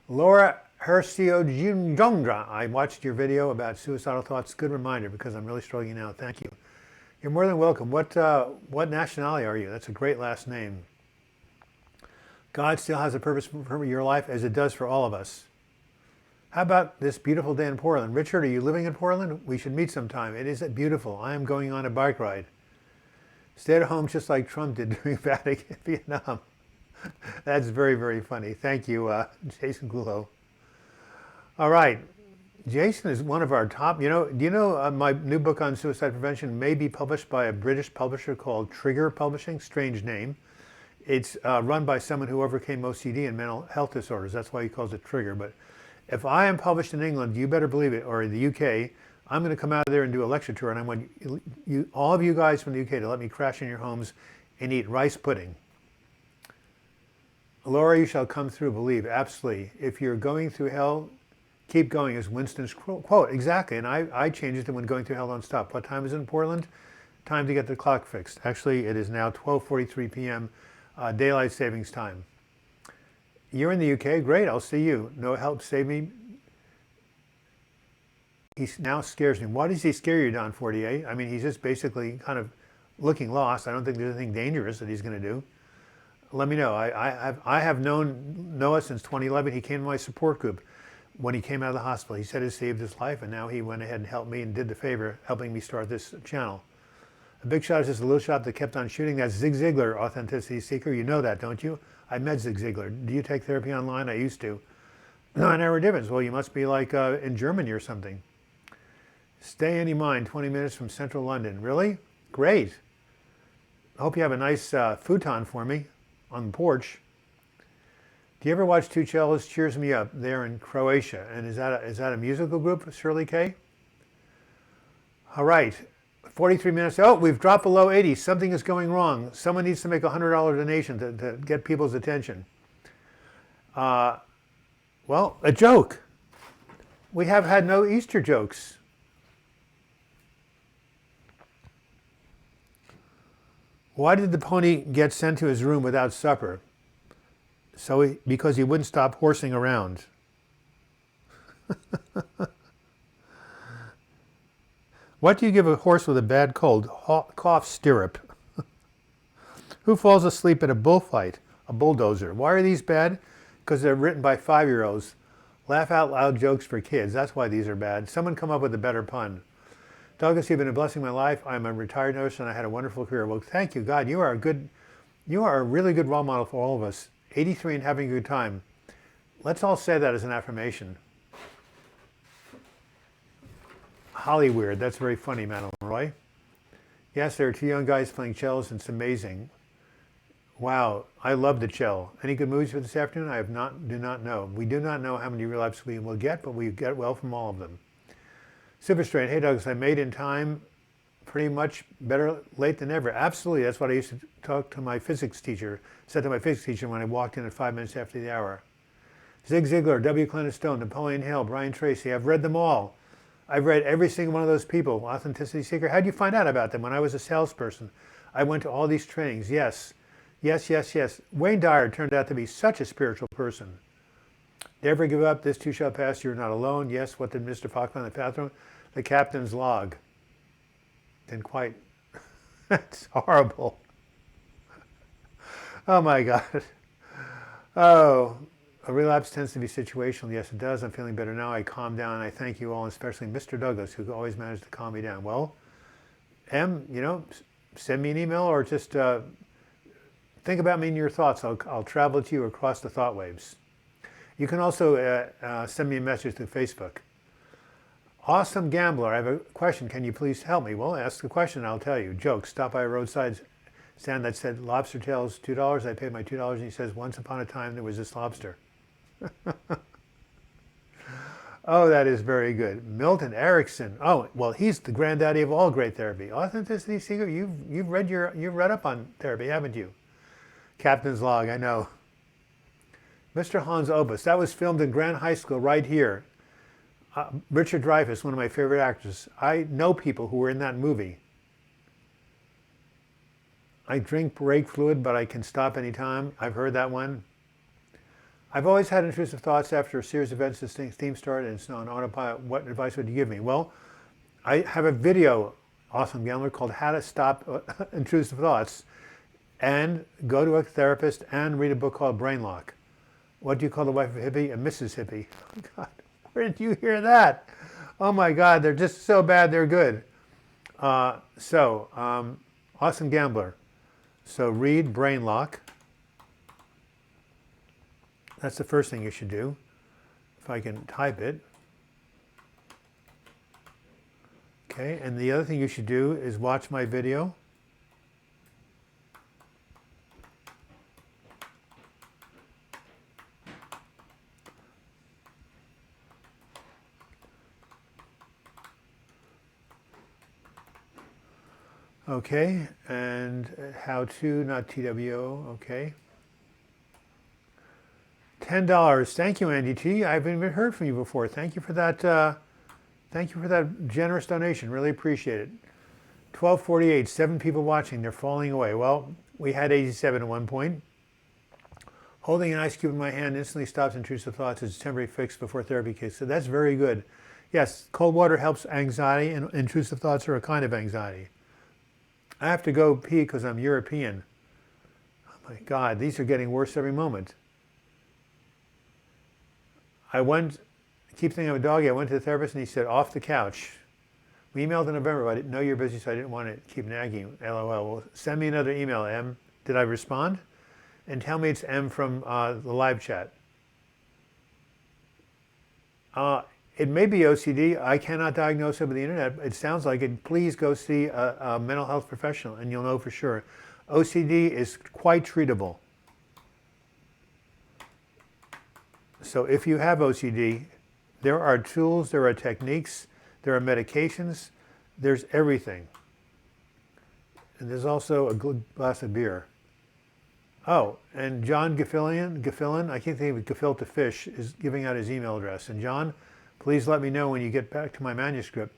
Laura Hercio Jundra, I watched your video about suicidal thoughts. Good reminder because I'm really struggling now. Thank you. You're more than welcome. What nationality are you? That's a great last name. God still has a purpose for your life as it does for all of us. How about this beautiful day in Portland? Richard, are you living in Portland? We should meet sometime. It is beautiful. I am going on a bike ride. Stay at home just like Trump did during Vietnam. That's very, very funny. Thank you, Jason Glulo. All right. Jason is one of our top, do you know my new book on suicide prevention may be published by a British publisher called Trigger Publishing, strange name. It's run by someone who overcame OCD and mental health disorders. That's why he calls it Trigger. But if I am published in England, you better believe it, or the UK, I'm going to come out of there and do a lecture tour, and I want all of you guys from the UK to let me crash in your homes and eat rice pudding. Laura, you shall come through, believe. Absolutely. If you're going through hell, keep going is Winston's quote. Exactly. And I changed it to when going through hell don't stop. What time is it in Portland? Time to get the clock fixed. Actually, it is now 12:43 p.m. Daylight savings time. You're in the UK? Great. I'll see you. No help, save me. He now scares me. Why does he scare you, Don 48? I mean, he's just basically kind of looking lost. I don't think there's anything dangerous that he's going to do. Let me know. I have known Noah since 2011. He came to my support group when he came out of the hospital. He said it saved his life, and now he went ahead and helped me and did the favor helping me start this channel. A big shot is just a little shot that kept on shooting. That's Zig Ziglar, Authenticity Seeker. You know that, don't you? I met Zig Ziglar. Do you take therapy online? I used to. 9-hour difference. Well, you must be like in Germany or something. Stay any mind, 20 minutes from central London. Really? Great. I hope you have a nice futon for me on the porch. Do you ever watch Two Cellos Cheers Me Up there in Croatia? And is that a musical group, Shirley K? All right, 43 minutes. Oh, we've dropped below 80. Something is going wrong. Someone needs to make a $100 donation to get people's attention. Well, a joke. We have had no Easter jokes. Why did the pony get sent to his room without supper? Because he wouldn't stop horsing around. What do you give a horse with a bad cold? Cough stirrup. Who falls asleep at a bullfight? A bulldozer. Why are these bad? Because they're written by 5-year-olds. Laugh out loud jokes for kids. That's why these are bad. Someone come up with a better pun. Douglas, you've been a blessing in my life. I'm a retired nurse and I had a wonderful career. Well, thank you, God. You are a really good role model for all of us. 83 and having a good time. Let's all say that as an affirmation. Hollyweird. That's very funny, Madeline Roy. Yes, there are 2 young guys playing cellos and it's amazing. Wow, I love the cello. Any good movies for this afternoon? Do not know. We do not know how many relapses we will get, but we get well from all of them. Super straight. Hey, Douglas, I made in time. Pretty much better late than never. Absolutely. That's what I used to said to my physics teacher when I walked in at 5 minutes after the hour. Zig Ziglar, W. Clement Stone, Napoleon Hill, Brian Tracy. I've read them all. I've read every single one of those people. Authenticity Seeker. How did you find out about them? When I was a salesperson, I went to all these trainings. Yes, yes, yes, yes. Wayne Dyer turned out to be such a spiritual person. Never give up. This too shall pass. You're not alone. Yes. What did Mr. Fox find in the bathroom? The captain's log. Didn't quite. That's horrible. Oh my God. Oh, a relapse tends to be situational. Yes, it does. I'm feeling better now. I calm down. I thank you all, especially Mr. Douglas, who always managed to calm me down. Well, M, send me an email or just think about me in your thoughts. I'll travel to you across the thought waves. You can also send me a message through Facebook. Awesome Gambler, I have a question. Can you please help me? Well, ask the question and I'll tell you. Joke, stop by a roadside stand that said lobster tails $2. I paid my $2 and he says, once upon a time there was this lobster. Oh, that is very good. Milton Erickson. Oh, well, he's the granddaddy of all great therapy. Authenticity Seeker, you've read up on therapy, haven't you? Captain's Log, I know. Mr. Hans Obus, that was filmed in Grand High School right here. Richard Dreyfuss, one of my favorite actors. I know people who were in that movie. I drink brake fluid, but I can stop anytime. I've heard that one. I've always had intrusive thoughts after a series of events. This theme started and it's on autopilot. What advice would you give me? Well, I have a video, Awesome Gambler, called How to Stop Intrusive Thoughts. And go to a therapist and read a book called Brain Lock. What do you call the wife of a hippie? A Mrs. Hippie. Oh God, where did you hear that? Oh my God, they're just so bad, they're good. Awesome Gambler. So read Brain Lock. That's the first thing you should do. If I can type it. Okay, and the other thing you should do is watch my video. Okay, and how to, not TWO, okay. $10. Thank you, Andy T. I haven't even heard from you before. Thank you for that. Thank you for that generous donation. Really appreciate it. 1248. 7 people watching. They're falling away. Well, we had 87 at one point. Holding an ice cube in my hand instantly stops intrusive thoughts. It's a temporary fix before therapy kicks. So that's very good. Yes, cold water helps anxiety, and intrusive thoughts are a kind of anxiety. I have to go pee because I'm European. Oh my God, these are getting worse every moment. Keep thinking of a doggy. I went to the therapist and he said, off the couch. We emailed in November, but I didn't know you're busy, so I didn't want to keep nagging. LOL. Well, send me another email, M. Did I respond? And tell me it's M from the live chat. It may be OCD. I cannot diagnose it over the internet. It sounds like it. Please go see a mental health professional and you'll know for sure. OCD is quite treatable. So if you have OCD, there are tools, there are techniques, there are medications, there's everything. And there's also a good glass of beer. Oh, and John Gaffilin, I can't think of it, Gefilte Fish, is giving out his email address. And John, please let me know when you get back to my manuscript.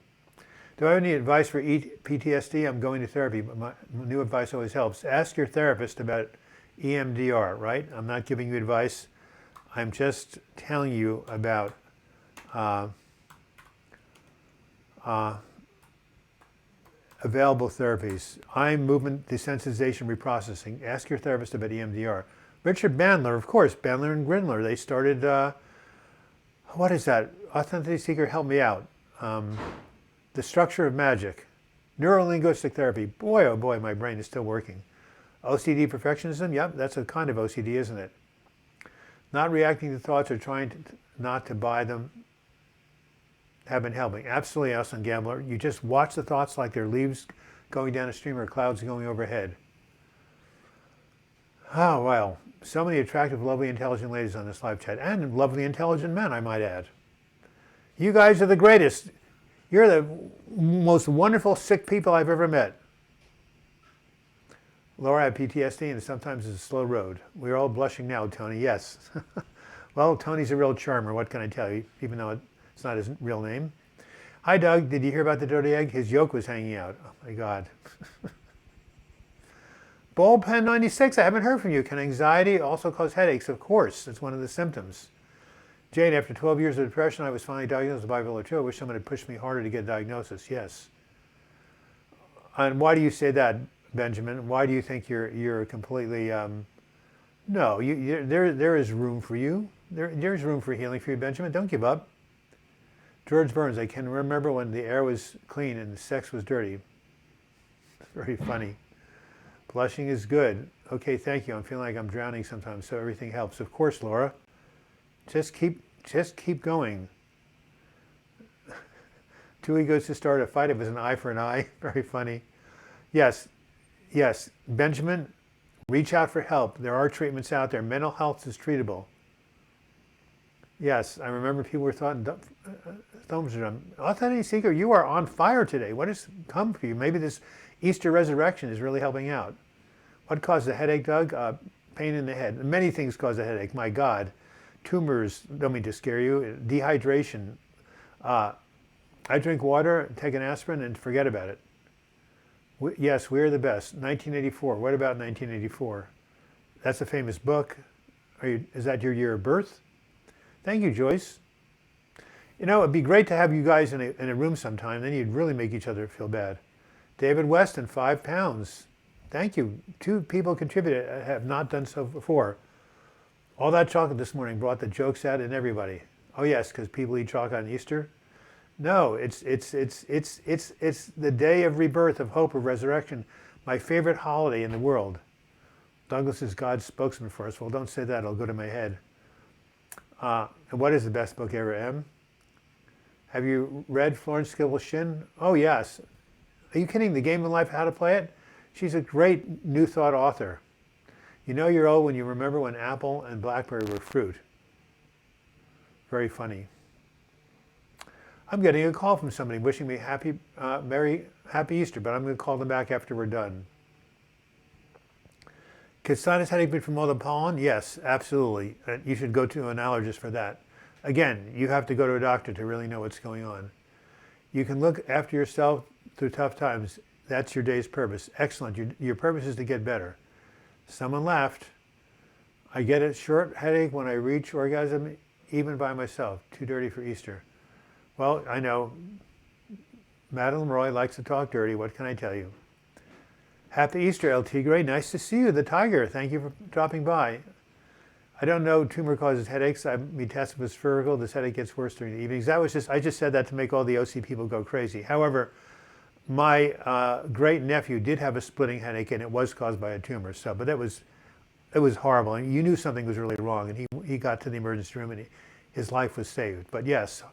Do I have any advice for PTSD? I'm going to therapy, but my new advice always helps. Ask your therapist about EMDR, right? I'm not giving you advice. I'm just telling you about available therapies. Eye movement desensitization reprocessing. Ask your therapist about EMDR. Richard Bandler, of course, Bandler and Grindler, they started, what is that? Authenticity Seeker, help me out. The Structure of Magic. Neurolinguistic therapy. Boy, oh boy, my brain is still working. OCD perfectionism, yep, that's a kind of OCD, isn't it? Not reacting to thoughts or trying not to buy them have been helping. Absolutely, Awesome Gambler. You just watch the thoughts like they're leaves going down a stream or clouds going overhead. Oh, well, so many attractive, lovely, intelligent ladies on this live chat, and lovely, intelligent men, I might add. You guys are the greatest. You're the most wonderful, sick people I've ever met. Laura, I have PTSD, and sometimes it's a slow road. We're all blushing now, Tony. Yes. Well, Tony's a real charmer. What can I tell you? Even though it's not his real name. Hi, Doug. Did you hear about the dirty egg? His yolk was hanging out. Oh, my God. Ballpen 96, I haven't heard from you. Can anxiety also cause headaches? Of course. It's one of the symptoms. Jane, after 12 years of depression, I was finally diagnosed with bipolar 2. I wish someone had pushed me harder to get a diagnosis. Yes. And why do you say that, Benjamin? Why do you think you're completely... No, there is room for you. There's room for healing for you, Benjamin. Don't give up. George Burns, I can remember when the air was clean and the sex was dirty. It's very funny. Blushing is good. Okay, thank you. I'm feeling like I'm drowning sometimes, so everything helps. Of course, Laura. Just keep going. Two egos to start a fight. It was an eye for an eye. Very funny. Yes, Benjamin, reach out for help. There are treatments out there. Mental health is treatable. Yes, I remember people were thought Authentic Seeker, you are on fire today. What has come for you? Maybe this Easter resurrection is really helping out. What caused the headache, Doug? Pain in the head. Many things cause a headache. My God. Tumors, don't mean to scare you. Dehydration. I drink water, take an aspirin, and forget about it. Yes, we are the best. 1984. What about 1984? That's a famous book. Is that your year of birth? Thank you, Joyce. You know, it'd be great to have you guys in a room sometime. Then you'd really make each other feel bad. David Weston, 5 pounds. Thank you. 2 people contributed. I have not done so before. All that chocolate this morning brought the jokes out in everybody. Oh yes, because people eat chocolate on Easter. No, it's the day of rebirth, of hope, of resurrection. My favorite holiday in the world. Douglas is God's spokesman for us. Well, don't say that. It'll go to my head. And what is the best book ever, M? Have you read Florence Scovel Shinn? Oh, yes. Are you kidding? The Game of Life, How to Play It? She's a great New Thought author. You know you're old when you remember when apple and blackberry were fruit. Very funny. I'm getting a call from somebody wishing me happy Easter, but I'm going to call them back after we're done. Could sinus headache be from all the pollen? Yes, absolutely. You should go to an allergist for that. Again, you have to go to a doctor to really know what's going on. You can look after yourself through tough times. That's your day's purpose. Excellent. Your purpose is to get better. Someone laughed. I get a short headache when I reach orgasm, even by myself. Too dirty for Easter. Well, I know. Madeline Roy likes to talk dirty. What can I tell you? Happy Easter, LT Gray. Nice to see you, the tiger. Thank you for dropping by. I don't know tumor causes headaches. I tested was spherical. This headache gets worse during the evenings. I just said that to make all the OC people go crazy. However, my great nephew did have a splitting headache, and it was caused by a tumor. So, but it was horrible. And you knew something was really wrong, and he got to the emergency room, and his life was saved. But yes,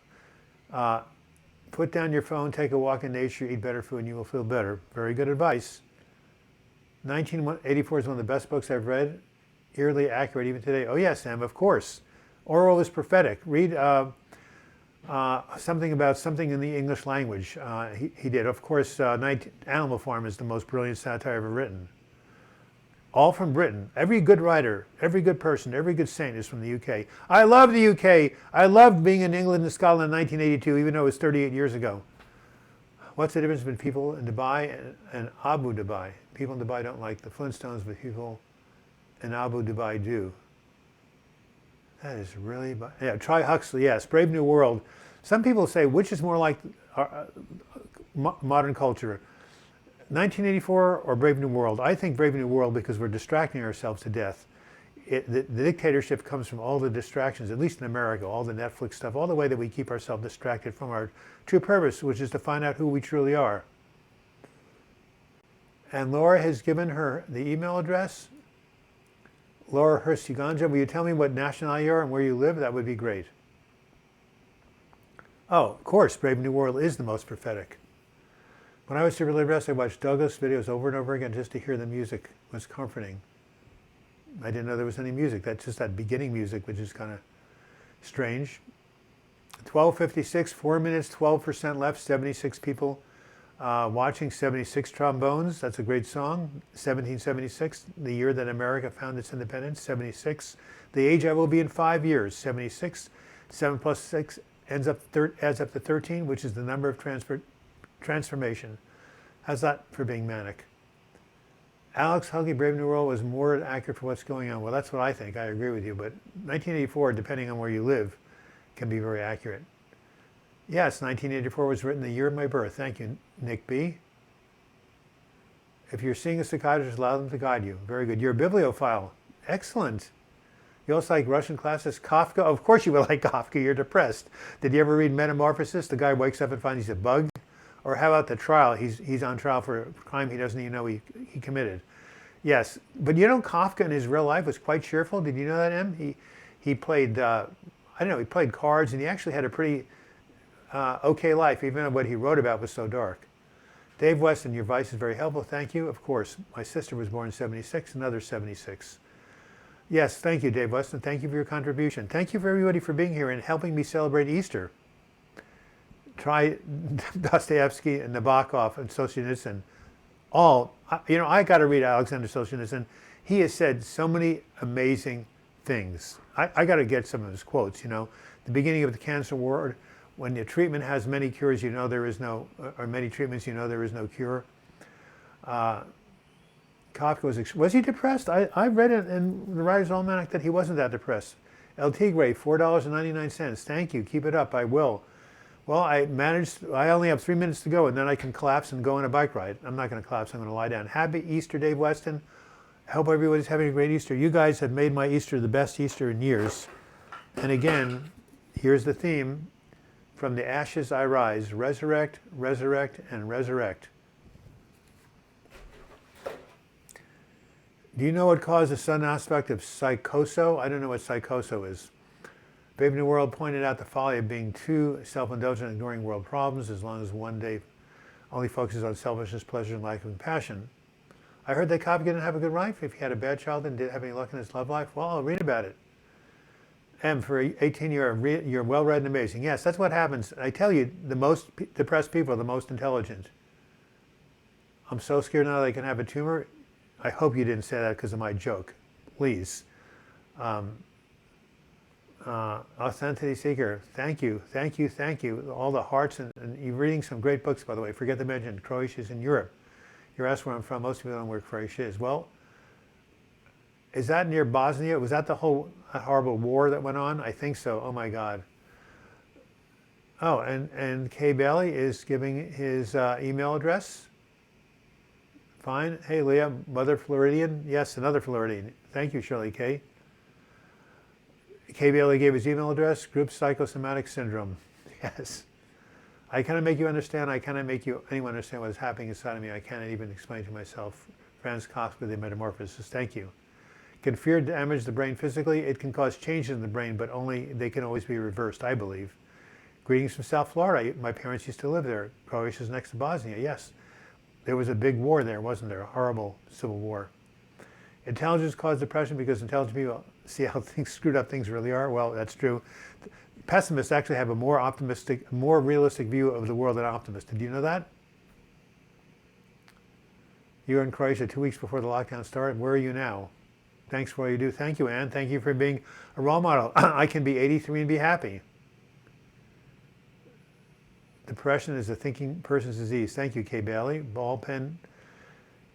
put down your phone, take a walk in nature, eat better food, and you will feel better. Very good advice. 1984 is one of the best books I've read. Eerily accurate even today. Oh yes, Sam, of course. Orwell is prophetic. Read something about something in the English language. He did. Of course, Animal Farm is the most brilliant satire ever written. All from Britain. Every good writer, every good person, every good saint is from the UK. I love the UK. I loved being in England and Scotland in 1982, even though it was 38 years ago. What's the difference between people in Dubai and Abu Dhabi? People in Dubai don't like the Flintstones, but people in Abu Dhabi do. That is really... Yeah, try Huxley, yes. Brave New World. Some people say, which is more like modern culture? 1984 or Brave New World? I think Brave New World because we're distracting ourselves to death. The dictatorship comes from all the distractions, at least in America, all the Netflix stuff, all the way that we keep ourselves distracted from our true purpose, which is to find out who we truly are. And Laura has given her the email address. Laura Hurst-Uganja, will you tell me what nationality you are and where you live? That would be great. Oh, of course, Brave New World is the most prophetic. When I was severely depressed, I watched Douglas videos over and over again just to hear the music. It was comforting. I didn't know there was any music. That's just that beginning music, which is kind of strange. 12:56, 4 minutes, 12% left, 76 people watching, 76 trombones. That's a great song. 1776, the year that America found its independence. 76, the age I will be in 5 years. 76, 7 plus 6, adds up to 13, which is the number of transformation. How's that for being manic? Alex Huggy, Brave New World was more accurate for what's going on. Well, that's what I think. I agree with you. But 1984, depending on where you live, can be very accurate. Yes, 1984 was written the year of my birth. Thank you, Nick B. If you're seeing a psychiatrist, allow them to guide you. Very good. You're a bibliophile. Excellent. You also like Russian classics? Kafka? Of course you would like Kafka. You're depressed. Did you ever read Metamorphosis? The guy wakes up and finds he's a bug. Or how about The Trial? He's on trial for a crime he doesn't even know he committed. Yes, but you know Kafka in his real life was quite cheerful. Did you know that, Em? He played, I don't know, he played cards, and he actually had a pretty okay life, even though what he wrote about was so dark. Dave Weston, your advice is very helpful. Thank you. Of course, my sister was born in 76, another 76. Yes, thank you, Dave Weston. Thank you for your contribution. Thank you for everybody for being here and helping me celebrate Easter. Try Dostoevsky and Nabokov and Solzhenitsyn. All, you know, I got to read Alexander Solzhenitsyn. He has said so many amazing things. I got to get some of his quotes, you know. The beginning of the cancer ward, when the treatment has many cures, you know there is no, or many treatments, you know there is no cure. Kafka was he depressed? I read it in the Writer's Almanac that he wasn't that depressed. El Tigre, $4.99. Thank you. Keep it up. I will. Well, I only have 3 minutes to go, and then I can collapse and go on a bike ride. I'm not going to collapse. I'm going to lie down. Happy Easter, Dave Weston. I hope everybody's having a great Easter. You guys have made my Easter the best Easter in years. And again, here's the theme. From the ashes I rise. Resurrect, resurrect, and resurrect. Do you know what caused the sudden aspect of psychoso? I don't know what psychoso is. Brave New World pointed out the folly of being too self-indulgent and ignoring world problems as long as one day only focuses on selfishness, pleasure, and lack of compassion. I heard that Kafka didn't have a good life. If he had a bad childhood and didn't have any luck in his love life, well, I'll read about it. M, for 18 you're well-read and amazing. Yes, that's what happens. I tell you, the most depressed people are the most intelligent. I'm so scared now that I can have a tumor. I hope you didn't say that because of my joke. Please. Authenticity Seeker, thank you, thank you, thank you. All the hearts, and you're reading some great books, by the way. Forget to mention Croatia's in Europe. You're asked where I'm from. Most people don't know where Croatia is. Well, is that near Bosnia? Was that the whole horrible war that went on? I think so. Oh my God. Oh, and Kay Bailey is giving his email address. Fine. Hey, Leah, Mother Floridian. Yes, another Floridian. Thank you, Shirley K. Kay Bailey gave his email address, group psychosomatic syndrome. Yes. I cannot make you understand. I cannot make anyone understand what is happening inside of me. I cannot even explain to myself. Franz Kafka, The Metamorphosis. Thank you. Can fear damage the brain physically? It can cause changes in the brain, but they can always be reversed, I believe. Greetings from South Florida. My parents used to live there. Croatia is next to Bosnia. Yes. There was a big war there, wasn't there? A horrible civil war. Intelligence caused depression because intelligent people see how screwed up things really are. Well, that's true. Pessimists actually have a more optimistic, more realistic view of the world than optimists. Did you know that? You were in Croatia 2 weeks before the lockdown started. Where are you now? Thanks for all you do. Thank you, Anne. Thank you for being a role model. I can be 83 and be happy. Depression is a thinking person's disease. Thank you, Kay Bailey. Ball pen.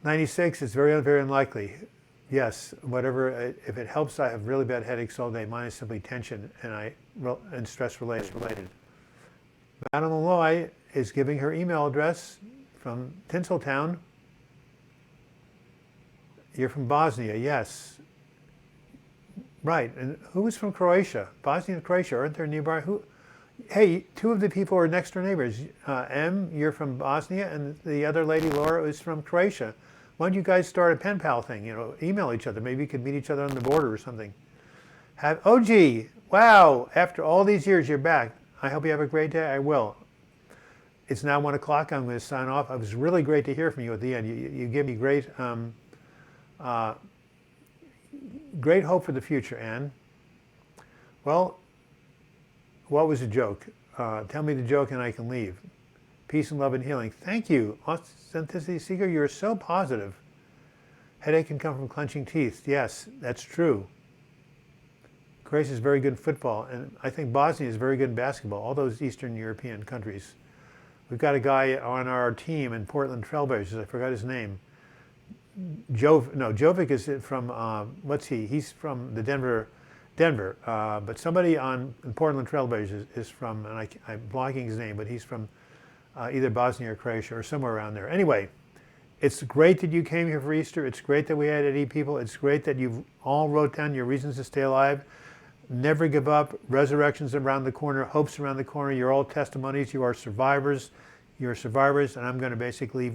96, it's very, very unlikely. Yes, whatever. If it helps, I have really bad headaches all day. Mine is simply tension and stress related. Madame Malloy is giving her email address from Tinseltown. You're from Bosnia, yes. Right, and who is from Croatia? Bosnia and Croatia, aren't there nearby? Hey, two of the people are next door neighbors. M, you're from Bosnia, and the other lady, Laura, is from Croatia. Why don't you guys start a pen pal thing, email each other. Maybe you could meet each other on the border or something. OG, wow, after all these years, you're back. I hope you have a great day. I will. It's now 1 o'clock. I'm going to sign off. It was really great to hear from you at the end. You give me great great hope for the future, Anne. Well, what was the joke? Tell me the joke and I can leave. Peace and love and healing. Thank you. Authenticity Seeker, you're so positive. Headache can come from clenching teeth. Yes, that's true. Croatia is very good in football, and I think Bosnia is very good in basketball, all those Eastern European countries. We've got a guy on our team in Portland Trailblazers, I forgot his name. Jovic is from, what's he? He's from the Denver, but somebody in Portland Trailblazers is from, and I'm blocking his name, but he's from either Bosnia or Croatia or somewhere around there. Anyway, it's great that you came here for Easter. It's great that we had 80 people. It's great that you all wrote down your reasons to stay alive. Never give up. Resurrection's around the corner. Hope's around the corner. You're all testimonies. You are survivors. You're survivors. And I'm going to basically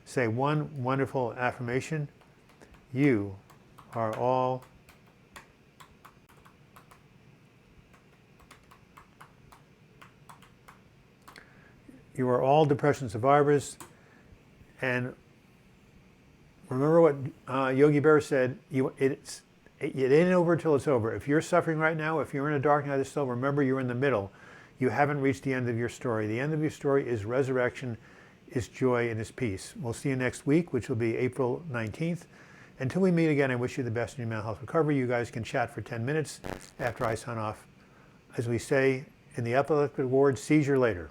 say one wonderful affirmation. You are all depression survivors. And remember what Yogi Berra said, it ain't over till it's over. If you're suffering right now, if you're in a dark night of the soul, remember you're in the middle. You haven't reached the end of your story. The end of your story is resurrection, is joy, and is peace. We'll see you next week, which will be April 19th. Until we meet again, I wish you the best in your mental health recovery. You guys can chat for 10 minutes after I sign off. As we say in the uplifted ward, seizure later.